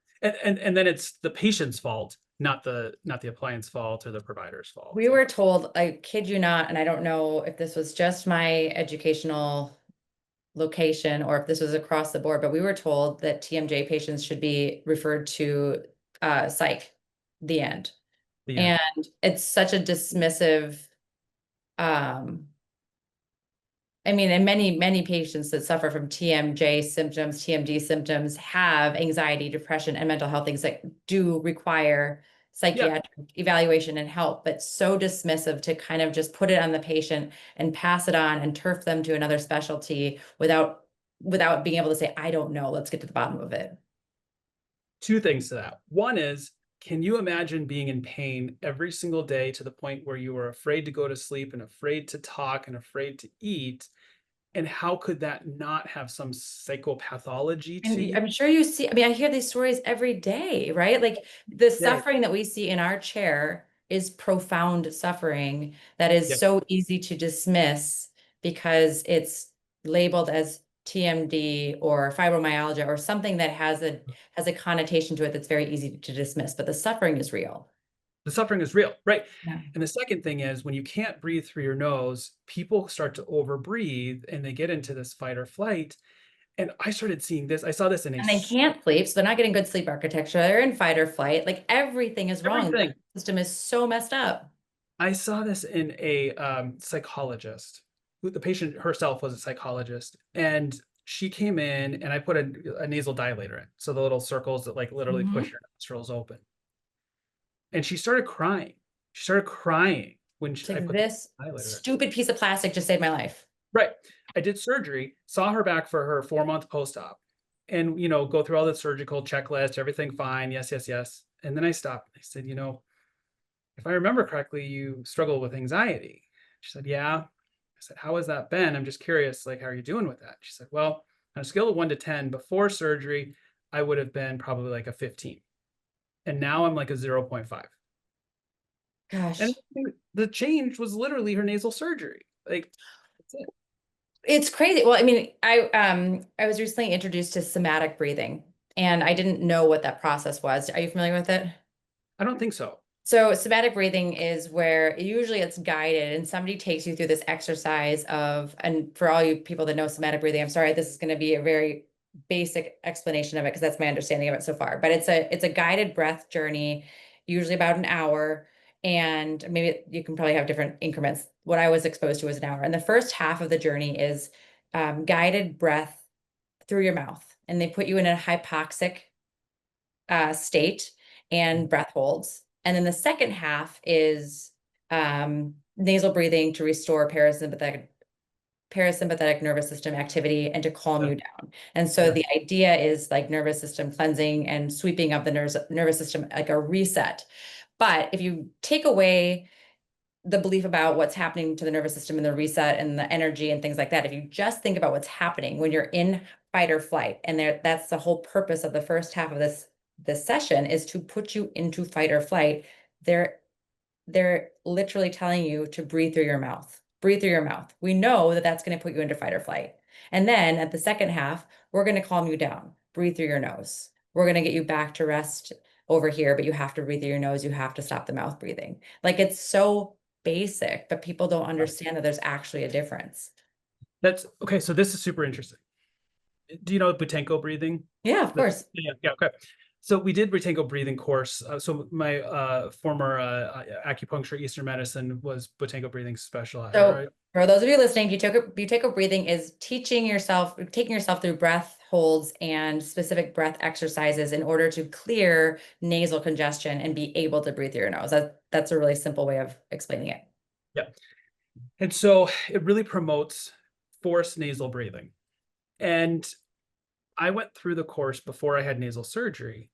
And then it's the patient's fault, not the appliance fault or the provider's fault. We were told, I kid you not, and I don't know if this was just my educational location or if this was across the board, but we were told that TMJ patients should be referred to psych, the end. And it's such a dismissive, and many patients that suffer from TMJ symptoms, TMD symptoms have anxiety, depression, and mental health things that do require psychiatric evaluation and help, but so dismissive to kind of just put it on the patient and pass it on and turf them to another specialty without being able to say, I don't know, let's get to the bottom of it. Two things to that. One is, can you imagine being in pain every single day to the point where you were afraid to go to sleep and afraid to talk and afraid to eat? And how could that not have some psychopathology to And you? I'm sure you see, I mean, I hear these stories every day, right? Like the Yeah. suffering that we see in our chair is profound suffering that is Yeah. so easy to dismiss because it's labeled as TMD or fibromyalgia or something that has a connotation to it that's very easy to dismiss, but the suffering is real. The suffering is real, right? Yeah. And the second thing is, when you can't breathe through your nose, people start to overbreathe and they get into this fight or flight. And I started seeing this. I saw this in And they can't sleep, so they're not getting good sleep architecture. They're in fight or flight. Like everything is wrong. The everything. system is so messed up. I saw this in a psychologist. The patient herself was a psychologist, and she came in, and I put a nasal dilator in, so the little circles that like literally Mhm. push your nostrils open. And she started crying. She started crying when It's I like put the this dilator in. stupid piece of plastic just saved my life. Right. I did surgery, saw her back for her 4-month post-op, and go through all the surgical checklist, everything fine. Yes, yes, yes. And then I stopped. I said, if I remember correctly, you struggle with anxiety. She said, yeah. I said, how has that been? I'm just curious, like, how are you doing with that? She said, well, on a scale of 1 to 10, before surgery, I would have been probably like a 15. And now I'm like a 0.5. Gosh. And the change was literally her nasal surgery. Like, that's it. It's crazy. Well, I mean, I was recently introduced to somatic breathing, and I didn't know what that process was. Are you familiar with it? I don't think so. So somatic breathing is where usually it's guided and somebody takes you through this exercise of, and for all you people that know somatic breathing, I'm sorry, this is going to be a very basic explanation of it because that's my understanding of it so far. But it's a guided breath journey, usually about an hour. And maybe you can probably have different increments. What I was exposed to was an hour. And the first half of the journey is guided breath through your mouth. And they put you in a hypoxic state and breath holds. And then the second half is nasal breathing to restore parasympathetic nervous system activity and to calm you down. And so Yeah. the idea is like nervous system cleansing and sweeping of the nervous system, like a reset. But if you take away the belief about what's happening to the nervous system and the reset and the energy and things like that, if you just think about what's happening when you're in fight or flight, and that's the whole purpose of the first half of this session is to put you into fight or flight. They're literally telling you to breathe through your mouth. Breathe through your mouth. We know that that's going to put you into fight or flight. And then at the second half, we're going to calm you down. Breathe through your nose. We're going to get you back to rest over here, but you have to breathe through your nose. You have to stop the mouth breathing. Like it's so basic, but people don't understand that there's actually a difference. That's okay. So this is super interesting. Do you know Butenko breathing? Yeah, of course. Yeah. Okay. So we did Butenko breathing course. So my former acupuncture Eastern medicine was Butenko breathing specialized. So Right? for those of you listening, Buteyko breathing is taking yourself through breath holds and specific breath exercises in order to clear nasal congestion and be able to breathe through your nose. That's a really simple way of explaining it. Yeah. And so it really promotes forced nasal breathing. And I went through the course before I had nasal surgery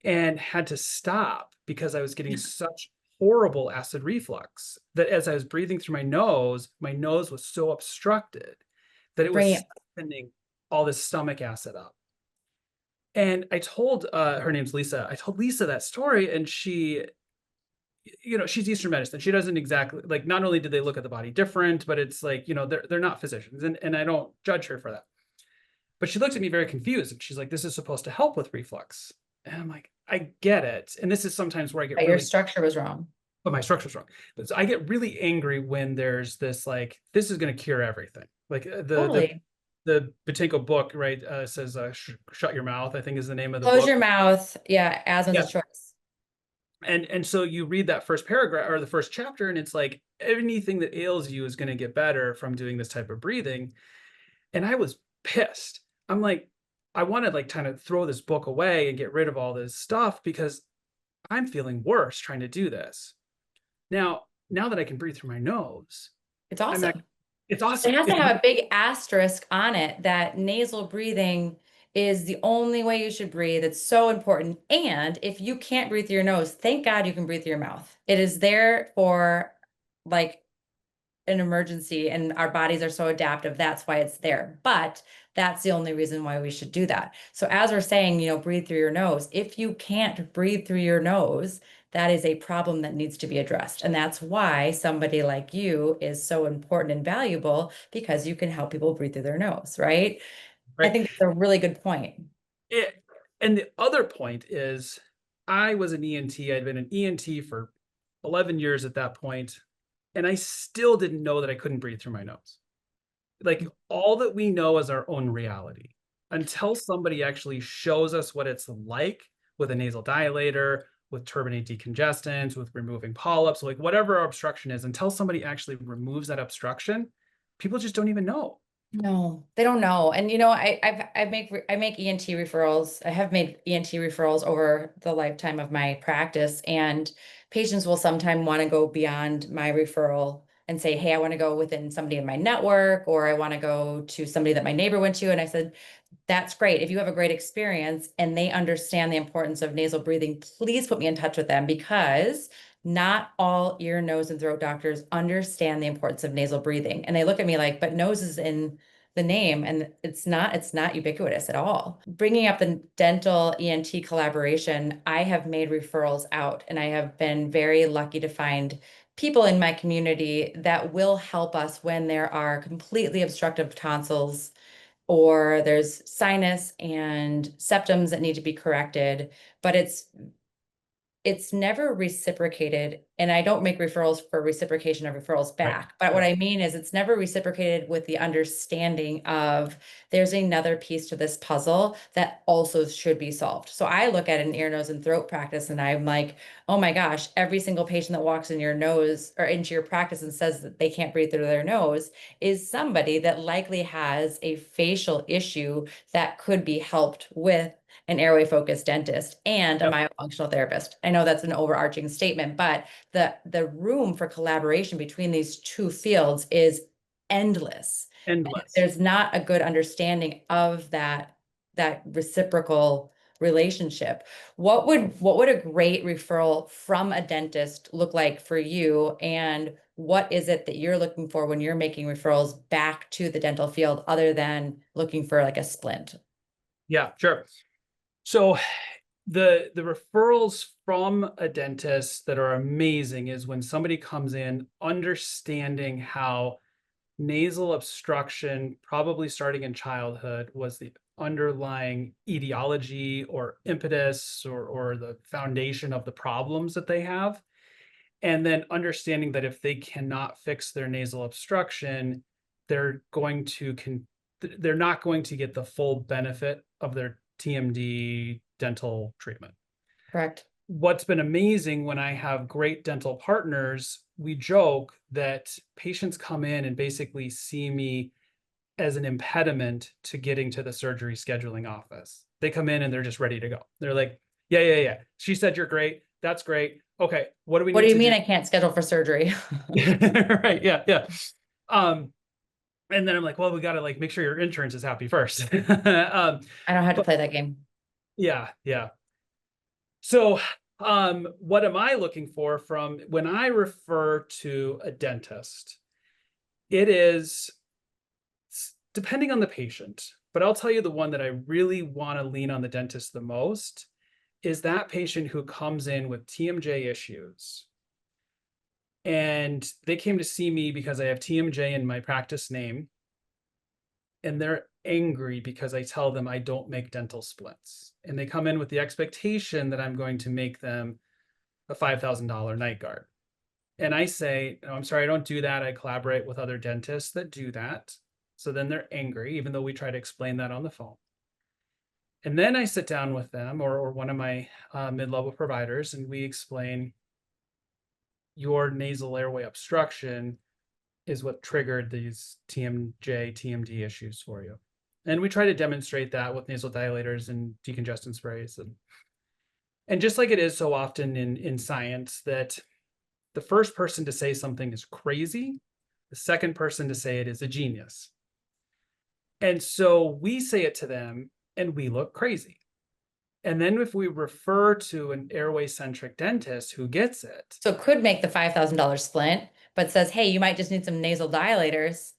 and had to stop because I was getting such horrible acid reflux that as I was breathing through my nose was so obstructed that it was Right. sending all this stomach acid up. And I told her name's Lisa. I told Lisa that story, and she, she's Eastern medicine. She doesn't exactly like. Not only did they look at the body different, but it's like they're not physicians, and I don't judge her for that. But she looked at me very confused, and she's like, "This is supposed to help with reflux." And I'm like, "I get it." And this is sometimes where I get But really, your structure was wrong. but my structure's wrong. But so I get really angry when there's this like, this is going to cure everything. Like Totally. the Butenko book, right? Says "Shut Your Mouth," I think is the name of the Close book. your mouth. Yeah, asthma's Yeah. a choice. And so you read that first paragraph or the first chapter, and it's like anything that ails you is going to get better from doing this type of breathing. And I was pissed. I'm like, I want to like kind of throw this book away and get rid of all this stuff because I'm feeling worse trying to do this. Now that I can breathe through my nose, It's I'm not, awesome. it's It awesome. has to have a big asterisk on it that nasal breathing is the only way you should breathe. It's so important. And if you can't breathe through your nose, thank God you can breathe through your mouth. It is there for like an emergency, and our bodies are so adaptive. That's why it's there. But that's the only reason why we should do that. So as we're saying, breathe through your nose. If you can't breathe through your nose, that is a problem that needs to be addressed. And that's why somebody like you is so important and valuable, because you can help people breathe through their nose, right? I Right. think that's a really good point. And the other point is I was an ENT. I'd been an ENT for 11 years at that point, and I still didn't know that I couldn't breathe through my nose. Like, all that we know is our own reality. Until somebody actually shows us what it's like with a nasal dilator, with turbinate decongestants, with removing polyps, like whatever our obstruction is, until somebody actually removes that obstruction, people just don't even know. No, they don't know. And I make ENT referrals. I have made ENT referrals over the lifetime of my practice, and patients will sometimes want to go beyond my referral and say, "Hey, I want to go within somebody in my network, or I want to go to somebody that my neighbor went to." And I said, that's great. If you have a great experience and they understand the importance of nasal breathing, please put me in touch with them, because not all ear, nose, and throat doctors understand the importance of nasal breathing. And they look at me like, but nose is in the name, and it's not ubiquitous at all. Bringing up the dental ENT collaboration, I have made referrals out, and I have been very lucky to find people in my community that will help us when there are completely obstructive tonsils, or there's sinus and septums that need to be corrected, but it's never reciprocated. And I don't make referrals for reciprocation of referrals Right. back. But what I mean is it's never reciprocated with the understanding of there's another piece to this puzzle that also should be solved. So I look at an ear, nose, and throat practice, and I'm like, oh my gosh, every single patient that walks in your nose or into your practice and says that they can't breathe through their nose is somebody that likely has a facial issue that could be helped with an airway focused dentist and a Yep. myofunctional therapist. I know that's an overarching statement, but the room for collaboration between these two fields is endless. And if Endless. there's not a good understanding of that reciprocal relationship, what would a great referral from a dentist look like for you? And what is it that you're looking for when you're making referrals back to the dental field, other than looking for like a splint? Yeah, sure. So the referrals from a dentist that are amazing is when somebody comes in understanding how nasal obstruction, probably starting in childhood, was the underlying etiology or impetus or the foundation of the problems that they have. And then understanding that if they cannot fix their nasal obstruction, they're going to they're not going to get the full benefit of their TMD dental treatment. Correct. What's been amazing when I have great dental partners, we joke that patients come in and basically see me as an impediment to getting to the surgery scheduling office. They come in and they're just ready to go. They're like, yeah. She said you're great. That's great. Okay, what do we What need do you to mean do? I can't schedule for surgery? Right, yeah. Um, and then I'm like, well, we got to like make sure your insurance is happy first. I don't have to But play that game. yeah. So, what am I looking for from when I refer to a dentist? It is depending on the patient, but I'll tell you the one that I really want to lean on the dentist the most is that patient who comes in with TMJ issues. And they came to see me because I have TMJ in my practice name. And they're angry because I tell them I don't make dental splits. And they come in with the expectation that I'm going to make them a $5,000 night guard. And I say, no, I'm sorry, I don't do that. I collaborate with other dentists that do that. So then they're angry, even though we try to explain that on the phone. And then I sit down with them or one of my mid-level providers, and we explain your nasal airway obstruction is what triggered these TMJ, TMD issues for you. And we try to demonstrate that with nasal dilators and decongestant sprays. And just like it is so often in science, that the first person to say something is crazy, the second person to say it is a genius. And so we say it to them and we look crazy. And then if we refer to an airway centric dentist who gets it, So it could make the $5,000 splint, but says, hey, you might just need some nasal dilators.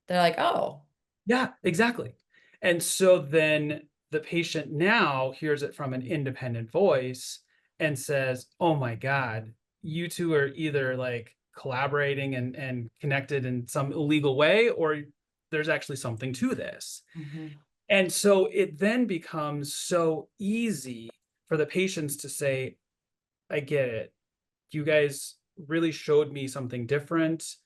They're like, oh, yeah, exactly. And so then the patient now hears it from an independent voice and says, oh my God, you two are either like collaborating and connected in some illegal way, or there's actually something to this. And so it then becomes so easy for the patients to say, I get it. You guys really showed me something different.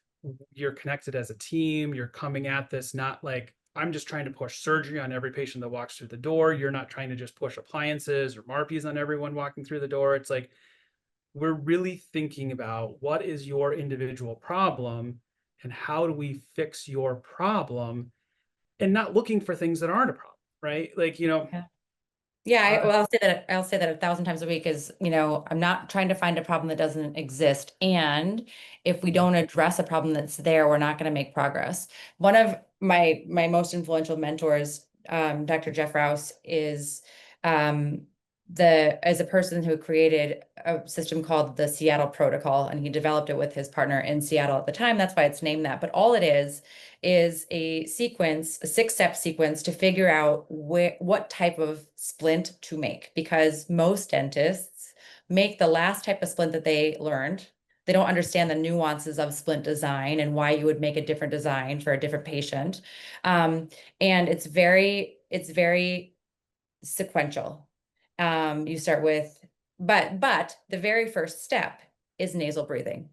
You're connected as a team. You're coming at this not like I'm just trying to push surgery on every patient that walks through the door. You're not trying to just push appliances or Marpies on everyone walking through the door. It's like we're really thinking about what is your individual problem and how do we fix your problem, and not looking for things that aren't a problem, right? Like, yeah. Yeah, uh, well, I'll say that 1,000 times a week is, I'm not trying to find a problem that doesn't exist. And if we don't address a problem that's there, we're not going to make progress. One of my most influential mentors, Dr. Jeff Rouse, is as a person who created a system called the Seattle Protocol, and he developed it with his partner in Seattle at the time. That's why it's named that. But all it is a sequence, a 6-step sequence to figure out what type of splint to make, because most dentists make the last type of splint that they learned. They don't understand the nuances of splint design and why you would make a different design for a different patient. And it's very sequential. You start with, but the very first step is nasal breathing.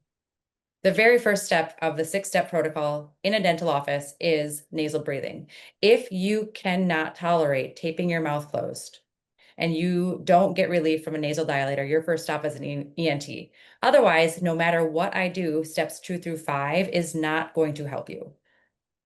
The very first step of the 6-step protocol in a dental office is nasal breathing. If you cannot tolerate taping your mouth closed and you don't get relief from a nasal dilator, your first stop is an ENT. Otherwise, no matter what I do, steps 2 through 5 is not going to help you.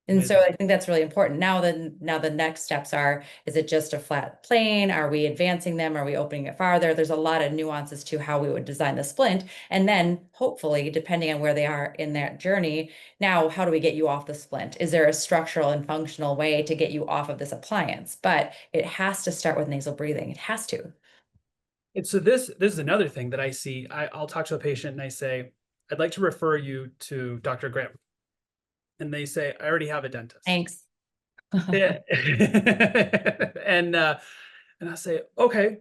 And so amazing. I think that's really important. Now the next steps are, is it just a flat plane? Are we advancing them? Are we opening it farther? There's a lot of nuances to how we would design the splint. And then hopefully, depending on where they are in that journey, now how do we get you off the splint? Is there a structural and functional way to get you off of this appliance? But it has to start with nasal breathing. It has to. And so this is another thing that I see. I'll talk to a patient and I say, I'd like to refer you to Dr. Graham. And they say, I already have a dentist. Thanks. Yeah. And I say, okay,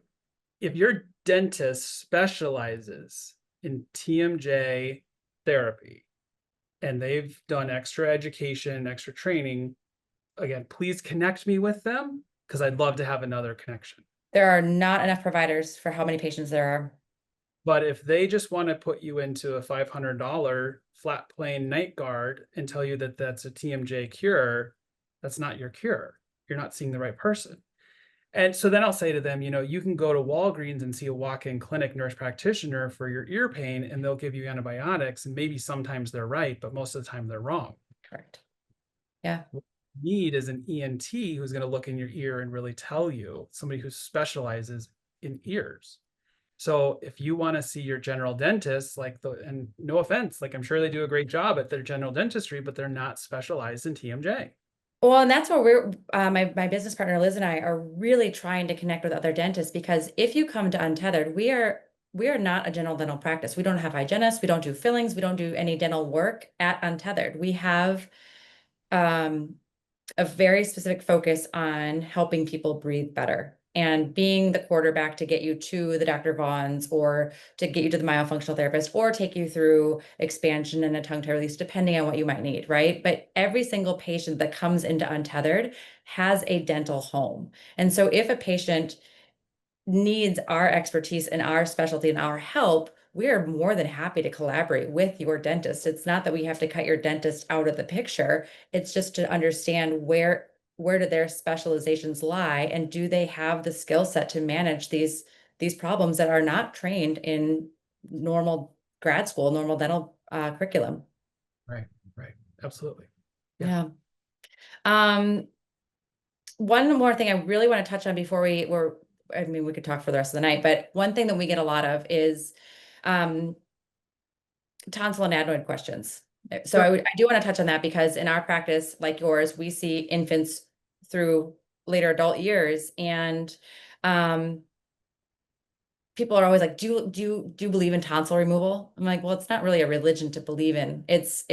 if your dentist specializes in TMJ therapy and they've done extra education, extra training, again, please connect me with them because I'd love to have another connection. There are not enough providers for how many patients there are. But if they just want to put you into a $500 flat plane night guard and tell you that that's a TMJ cure, that's not your cure. You're not seeing the right person. And so then I'll say to them, you can go to Walgreens and see a walk-in clinic nurse practitioner for your ear pain, and they'll give you antibiotics. And maybe sometimes they're right, but most of the time they're wrong. Correct. Yeah. What you need is an ENT who's going to look in your ear and really tell you, somebody who specializes in ears. So if you want to see your general dentist, and no offense, like I'm sure they do a great job at their general dentistry, but they're not specialized in TMJ. Well, and that's where we're, my business partner, Liz, and I are really trying to connect with other dentists, because if you come to Untethered, we are not a general dental practice. We don't have hygienists. We don't do fillings. We don't do any dental work at Untethered. We have a very specific focus on helping people breathe better and being the quarterback to get you to the Dr. Vaughn's, or to get you to the myofunctional therapist, or take you through expansion and a tongue tie release, depending on what you might need, right? But every single patient that comes into Untethered has a dental home. And so if a patient needs our expertise and our specialty and our help, we are more than happy to collaborate with your dentist. It's not that we have to cut your dentist out of the picture. It's just to understand where do their specializations lie, and do they have the skill set to manage these problems that are not trained in normal grad school, normal dental curriculum. Right. Absolutely. Yeah. One more thing I really want to touch on before we're I mean, we could talk for the rest of the night, but one thing that we get a lot of is tonsil and adenoid questions. So Sure. I do want to touch on that because in our practice, like yours, we see infants through later adult years, and people are always like, do you believe in tonsil removal? I'm like, well, it's not really a religion to believe in. It's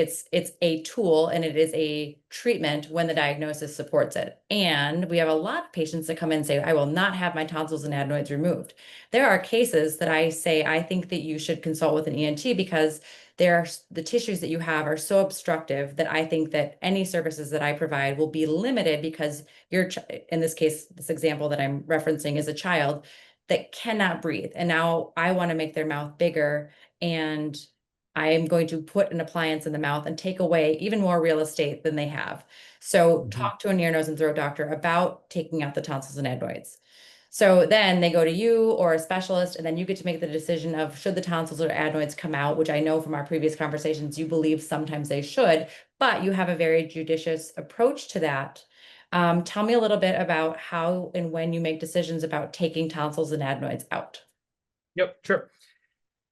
a tool, and it is a treatment when the diagnosis supports it. And we have a lot of patients that come in and say, I will not have my tonsils and adenoids removed. There are cases that I say, I think that you should consult with an ENT because the tissues that you have are so obstructive that I think that any services that I provide will be limited because in this case, this example that I'm referencing is a child that cannot breathe. And now I want to make their mouth bigger, and I am going to put an appliance in the mouth and take away even more real estate than they have. So talk to an ear, nose, and throat doctor about taking out the tonsils and adenoids. So then they go to you or a specialist, and then you get to make the decision of should the tonsils or adenoids come out, which I know from our previous conversations, you believe sometimes they should, but you have a very judicious approach to that. Tell me a little bit about how and when you make decisions about taking tonsils and adenoids out. Yep, sure.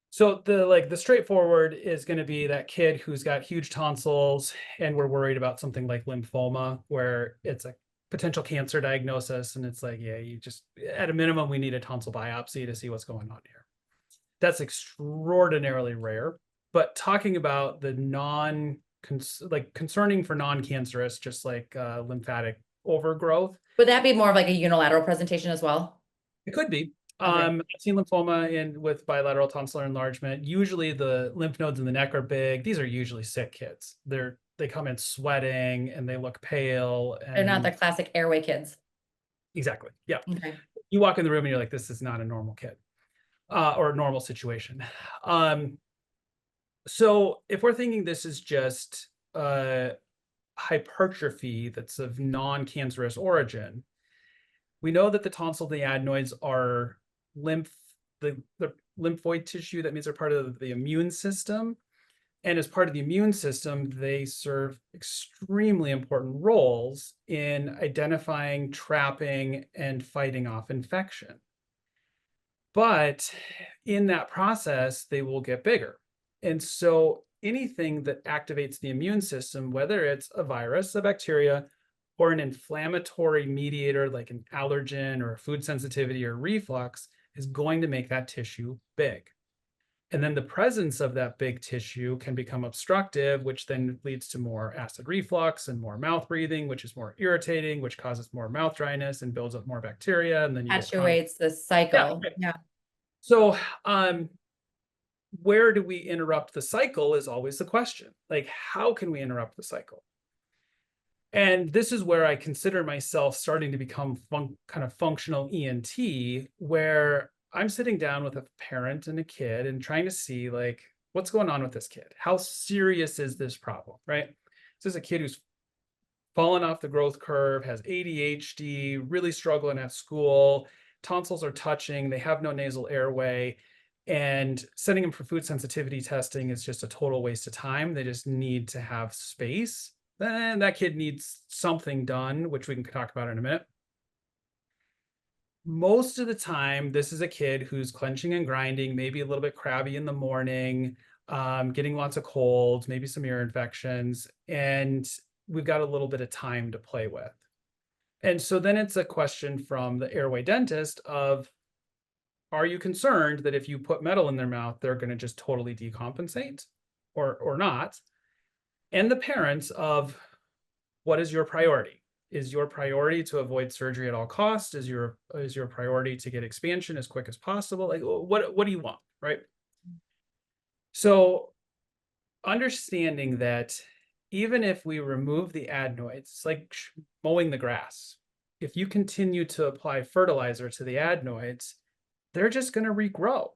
So the straightforward is going to be that kid who's got huge tonsils, and we're worried about something like lymphoma, where it's a potential cancer diagnosis, and it's like, yeah, you just at a minimum we need a tonsil biopsy to see what's going on here. That's extraordinarily rare. But talking about the concerning for non-cancerous, just like lymphatic overgrowth. Would that be more of like a unilateral presentation as well? It could be. Okay. I've seen lymphoma with bilateral tonsillar enlargement. Usually the lymph nodes in the neck are big. These are usually sick kids. They come in sweating and they look pale. They're not the classic airway kids. Exactly. Yeah. Okay. You walk in the room and you're like, this is not a normal kid or a normal situation. So if we're thinking this is just hypertrophy that's of non-cancerous origin, we know that the tonsil, the adenoids are the lymphoid tissue. That means they're part of the immune system. And as part of the immune system, they serve extremely important roles in identifying, trapping, and fighting off infection. But in that process, they will get bigger. And so anything that activates the immune system, whether it's a virus, a bacteria, or an inflammatory mediator like an allergen or a food sensitivity or reflux, is going to make that tissue big. And then the presence of that big tissue can become obstructive, which then leads to more acid reflux and more mouth breathing, which is more irritating, which causes more mouth dryness and builds up more bacteria. And then you Perpetuates the cycle. Yeah. So where do we interrupt the cycle is always the question. Like, how can we interrupt the cycle? And this is where I consider myself starting to become kind of functional ENT, where I'm sitting down with a parent and a kid and trying to see, like, what's going on with this kid? How serious is this problem, right? This is a kid who's fallen off the growth curve, has ADHD, really struggling at school, tonsils are touching, they have no nasal airway, and sending them for food sensitivity testing is just a total waste of time. They just need to have space. Then that kid needs something done, which we can talk about in a minute. Most of the time, this is a kid who's clenching and grinding, maybe a little bit crabby in the morning, getting lots of colds, maybe some ear infections, and we've got a little bit of time to play with. And so then it's a question from the airway dentist of, are you concerned that if you put metal in their mouth, they're going to just totally decompensate or not? And the parents of, what is your priority? Is your priority to avoid surgery at all costs? Is your priority to get expansion as quick as possible? Like, what do you want, right? So understanding that even if we remove the adenoids, it's like mowing the grass. If you continue to apply fertilizer to the adenoids, they're just going to regrow.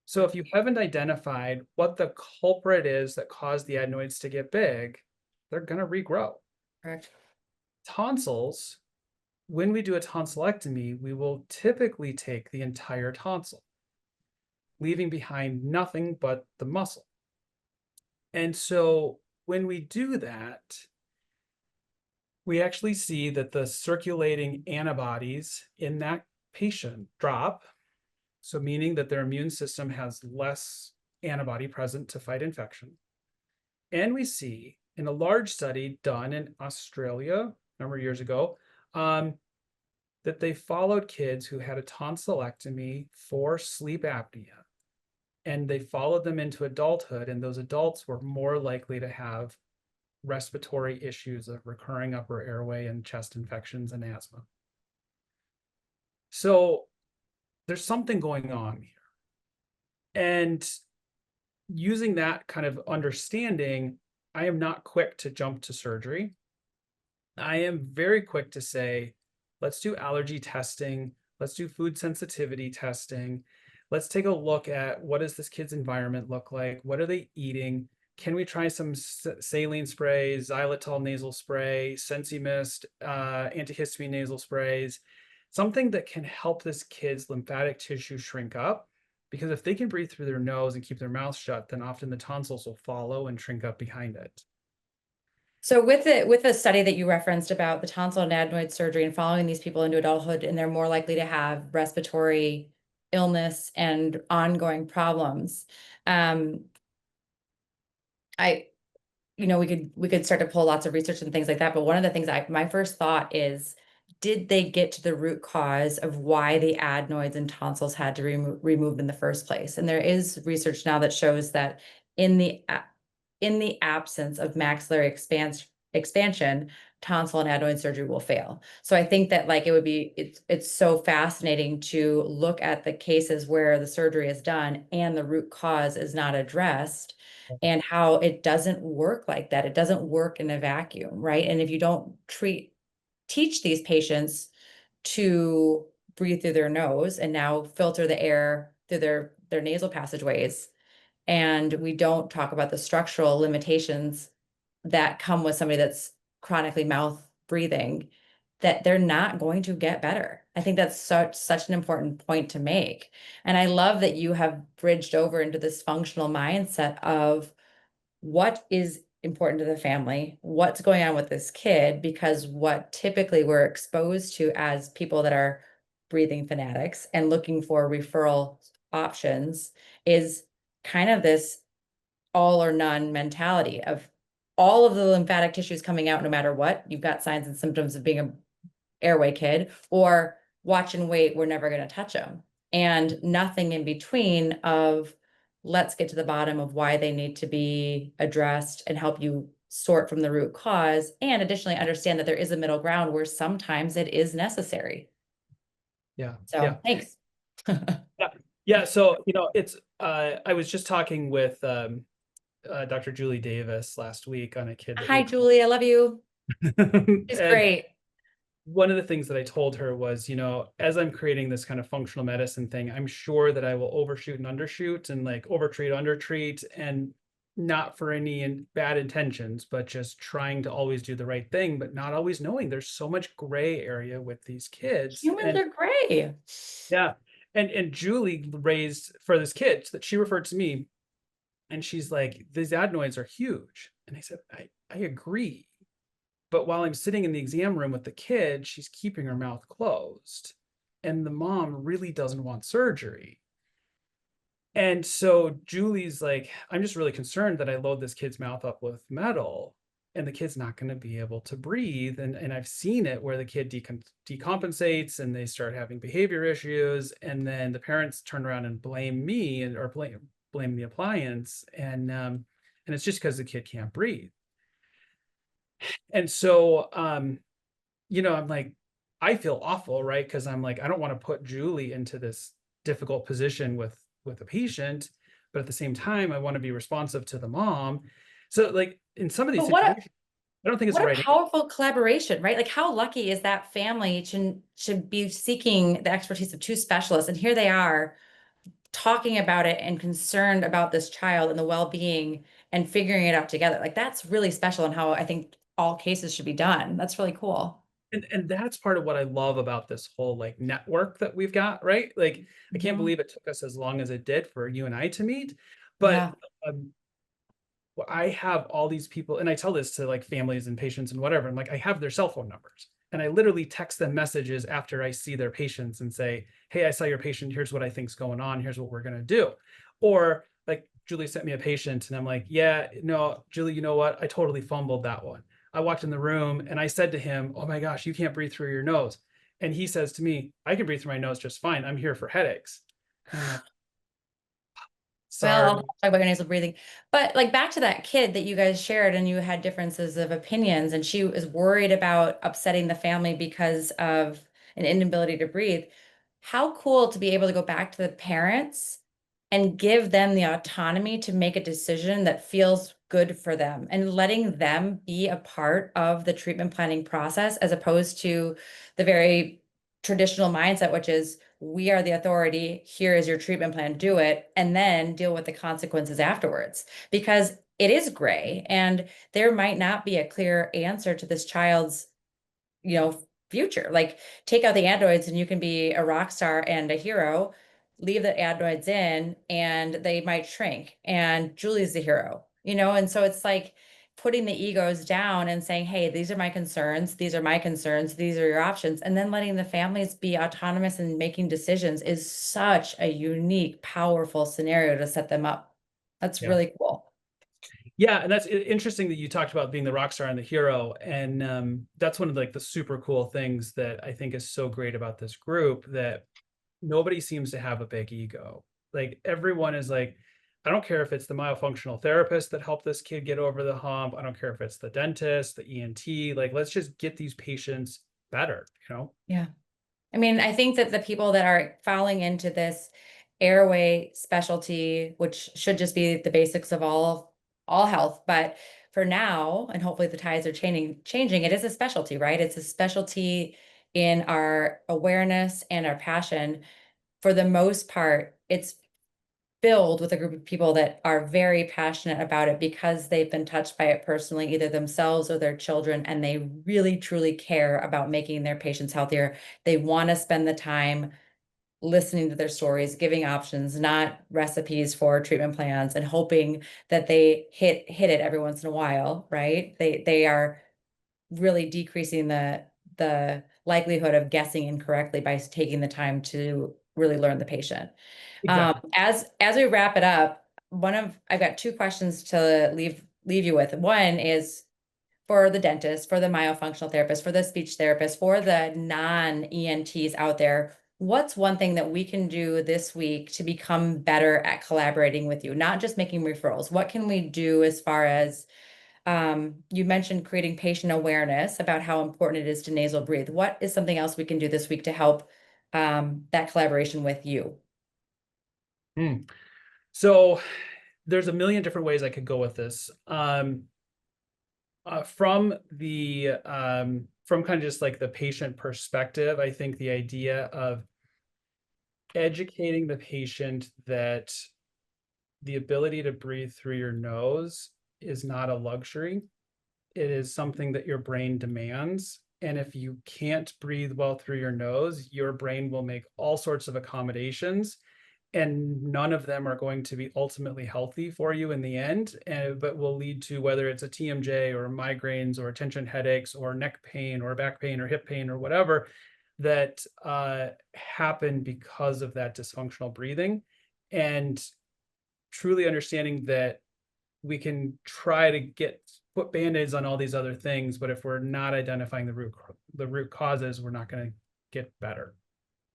So if you haven't identified what the culprit is that caused the adenoids to get big, they're going to regrow. Correct. Tonsils, when we do a tonsillectomy, we will typically take the entire tonsil, leaving behind nothing but the muscle. And so when we do that, we actually see that the circulating antibodies in that patient drop, so meaning that their immune system has less antibody present to fight infection. And we see in a large study done in Australia a number of years ago, that they followed kids who had a tonsillectomy for sleep apnea. And they followed them into adulthood, and those adults were more likely to have respiratory issues of recurring upper airway and chest infections and asthma. So there's something going on here. And using that kind of understanding, I am not quick to jump to surgery. I am very quick to say, let's do allergy testing. Let's do food sensitivity testing. Let's take a look at what does this kid's environment look like? What are they eating? Can we try some saline sprays, xylitol nasal spray, Sensi Mist, antihistamine nasal sprays, something that can help this kid's lymphatic tissue shrink up? Because if they can breathe through their nose and keep their mouth shut, then often the tonsils will follow and shrink up behind it. So with the study that you referenced about the tonsil and adenoid surgery and following these people into adulthood, and they're more likely to have respiratory illness and ongoing problems. We could start to pull lots of research and things like that. But one of the things my first thought is, did they get to the root cause of why the adenoids and tonsils had to be removed in the first place? And there is research now that shows that in the absence of maxillary expansion, tonsil and adenoid surgery will fail. So I think that it's so fascinating to look at the cases where the surgery is done and the root cause is not addressed, and how it doesn't work like that. It doesn't work in a vacuum, right? And if you don't teach these patients to breathe through their nose and now filter the air through their nasal passageways, and we don't talk about the structural limitations that come with somebody that's chronically mouth breathing, that they're not going to get better. I think that's such an important point to make. And I love that you have bridged over into this functional mindset of what is important to the family, what's going on with this kid, because what typically we're exposed to as people that are breathing fanatics and looking for referral options is kind of this all or none mentality of all of the lymphatic tissues coming out no matter what. You've got signs and symptoms of being an airway kid, or watch and wait, we're never going to touch them. And nothing in between of, let's get to the bottom of why they need to be addressed and help you sort from the root cause. And additionally, understand that there is a middle ground where sometimes it is necessary. Yeah. So Yeah. thanks. Yeah. So, it's, I was just talking with Dr. Julie Davis last week on a kid. Hi, Julie. I love you. She's great. One of the things that I told her was, as I'm creating this kind of functional medicine thing, I'm sure that I will overshoot and undershoot and overtreat, undertreat, and not for any bad intentions, but just trying to always do the right thing, but not always knowing there's so much gray area with these kids. Humans are gray. Yeah. And Julie raised for this kid that she referred to me, and she's like, these adenoids are huge. And I said, I agree. But while I'm sitting in the exam room with the kid, she's keeping her mouth closed. And the mom really doesn't want surgery. And so Julie's like, I'm just really concerned that I load this kid's mouth up with metal and the kid's not going to be able to breathe. And I've seen it where the kid decompensates and they start having behavior issues. And then the parents turn around and blame me or blame the appliance. And it's just because the kid can't breathe. And so, I'm like, I feel awful, right? Because I'm like, I don't want to put Julie into this difficult position with a patient, but at the same time, I want to be responsive to the mom. So, in some of these situations, I don't think it's the right. What a powerful collaboration, right? Like, how lucky is that family should be seeking the expertise of two specialists, and here they are talking about it and concerned about this child and the well-being and figuring it out together. Like, that's really special, and how I think all cases should be done. That's really cool. And that's part of what I love about this whole network that we've got, right? I can't believe it took us as long as it did for you and I to meet, but I have all these people, and I tell this to families and patients and whatever. I'm like, I have their cell phone numbers. And I literally text them messages after I see their patients and say, hey, I saw your patient. Here's what I think's going on. Here's what we're going to do. Or like Julie sent me a patient and I'm like, yeah, no, Julie, you know what? I totally fumbled that one. I walked in the room and I said to him, oh my gosh, you can't breathe through your nose. And he says to me, I can breathe through my nose just fine. I'm here for headaches. And I'm like, Well, I'll sorry. talk about your nasal breathing. But like back to that kid that you guys shared and you had differences of opinions and she was worried about upsetting the family because of an inability to breathe. How cool to be able to go back to the parents and give them the autonomy to make a decision that feels good for them and letting them be a part of the treatment planning process as opposed to the very traditional mindset, which is we are the authority, here is your treatment plan, do it, and then deal with the consequences afterwards. Because it is gray and there might not be a clear answer to this child's, future. Like take out the androids and you can be a rock star and a hero, leave the androids in and they might shrink. And Julie's the hero, and so it's like putting the egos down and saying, hey, these are my concerns, these are my concerns, these are your options, and then letting the families be autonomous and making decisions is such a unique, powerful scenario to set them up. That's Yeah. really cool. Yeah, and that's interesting that you talked about being the rock star and the hero, and that's one of like the super cool things that I think is so great about this group, that nobody seems to have a big ego. Like everyone is like, I don't care if it's the myofunctional therapist that helped this kid get over the hump. I don't care if it's the dentist, the ENT. Like, let's just get these patients better, Yeah. I mean, I think that the people that are falling into this airway specialty, which should just be the basics of all health, but for now, and hopefully the tides are changing, it is a specialty, right? It's a specialty in our awareness and our passion. For the most part, it's filled with a group of people that are very passionate about it because they've been touched by it personally, either themselves or their children, and they really truly care about making their patients healthier. They want to spend the time listening to their stories, giving options, not recipes for treatment plans, and hoping that they hit it every once in a while, right? They are really decreasing the likelihood of guessing incorrectly by taking the time to really learn the patient. Exactly. As we wrap it up, I've got two questions to leave you with. One is for the dentist, for the myofunctional therapist, for the speech therapist, for the non-ENTs out there. What's one thing that we can do this week to become better at collaborating with you, not just making referrals? What can we do as far as you mentioned creating patient awareness about how important it is to nasal breathe. What is something else we can do this week to help that collaboration with you? So there's a million different ways I could go with this. From kind of just like the patient perspective, I think the idea of educating the patient that the ability to breathe through your nose is not a luxury. It is something that your brain demands. And if you can't breathe well through your nose, your brain will make all sorts of accommodations, and none of them are going to be ultimately healthy for you in the end, but will lead to whether it's a TMJ or migraines or tension headaches or neck pain or back pain or hip pain or whatever that happen because of that dysfunctional breathing. And truly understanding that we can try to put band-aids on all these other things, but if we're not identifying the root causes, we're not going to get better.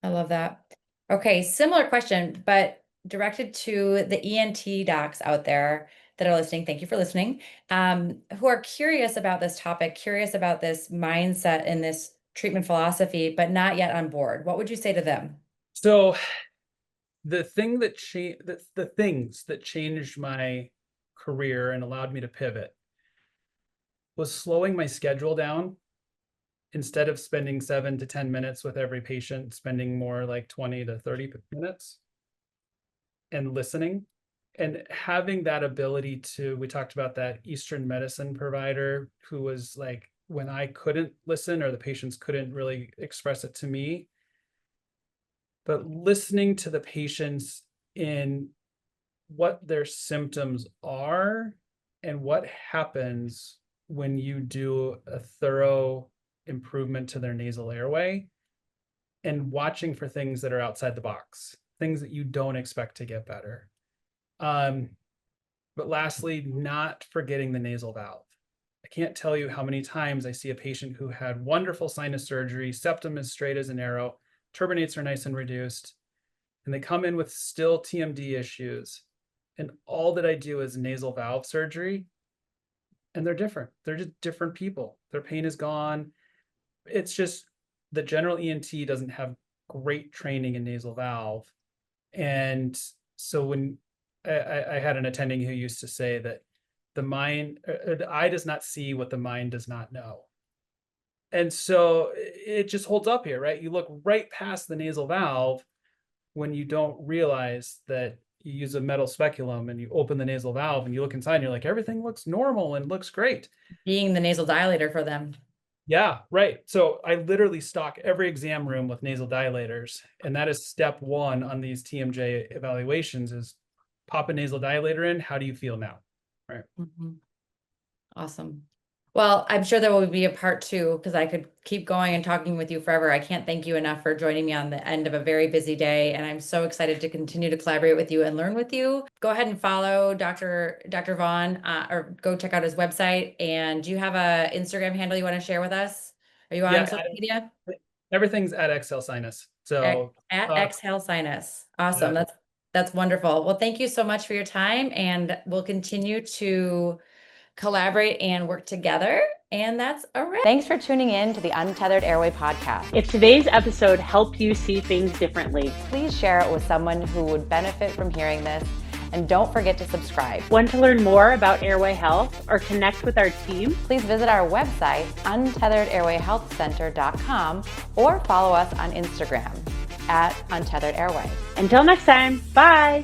I love that. Okay, similar question, but directed to the ENT docs out there that are listening. Thank you for listening. Who are curious about this topic, curious about this mindset and this treatment philosophy, but not yet on board. What would you say to them? So the things that changed my career and allowed me to pivot was slowing my schedule down. Instead of spending 7 to 10 minutes with every patient, spending more like 20 to 30 minutes and listening, and having that ability we talked about that Eastern medicine provider who was like, when I couldn't listen or the patients couldn't really express it to me, but listening to the patients in what their symptoms are and what happens when you do a thorough improvement to their nasal airway and watching for things that are outside the box, things that you don't expect to get better. But lastly, not forgetting the nasal valve. I can't tell you how many times I see a patient who had wonderful sinus surgery, septum is straight as an arrow, turbinates are nice and reduced, and they come in with still TMD issues. And all that I do is nasal valve surgery, and they're different. They're just different people. Their pain is gone. It's just the general ENT doesn't have great training in nasal valve. And so when I had an attending who used to say that the eye does not see what the mind does not know. And so it just holds up here, right? You look right past the nasal valve when you don't realize that you use a metal speculum and you open the nasal valve and you look inside and you're like, everything looks normal and looks great. Being the nasal dilator for them. Yeah, right. So I literally stock every exam room with nasal dilators. And that is step one on these TMJ evaluations is pop a nasal dilator in. How do you feel now? Right. Mm-hmm. Awesome. Well, I'm sure there will be a part two because I could keep going and talking with you forever. I can't thank you enough for joining me on the end of a very busy day. And I'm so excited to continue to collaborate with you and learn with you. Go ahead and follow Dr. Vaughn or go check out his website. And do you have a Instagram handle you want to share with us? Are you on social media? Everything's at Exhale Sinus. So at Exhale Sinus. Awesome. Yeah. That's wonderful. Well, thank you so much for your time, and we'll continue to collaborate and work together. And that's a wrap. Thanks for tuning in to the Untethered Airway podcast. If today's episode helped you see things differently, Please share it with someone who would benefit from hearing this. And don't forget to subscribe. want to learn more about Airway Health or connect with our team? Please visit our website, untetheredairwayhealthcenter.com, or follow us on Instagram at Untethered Airway. Until next time, bye.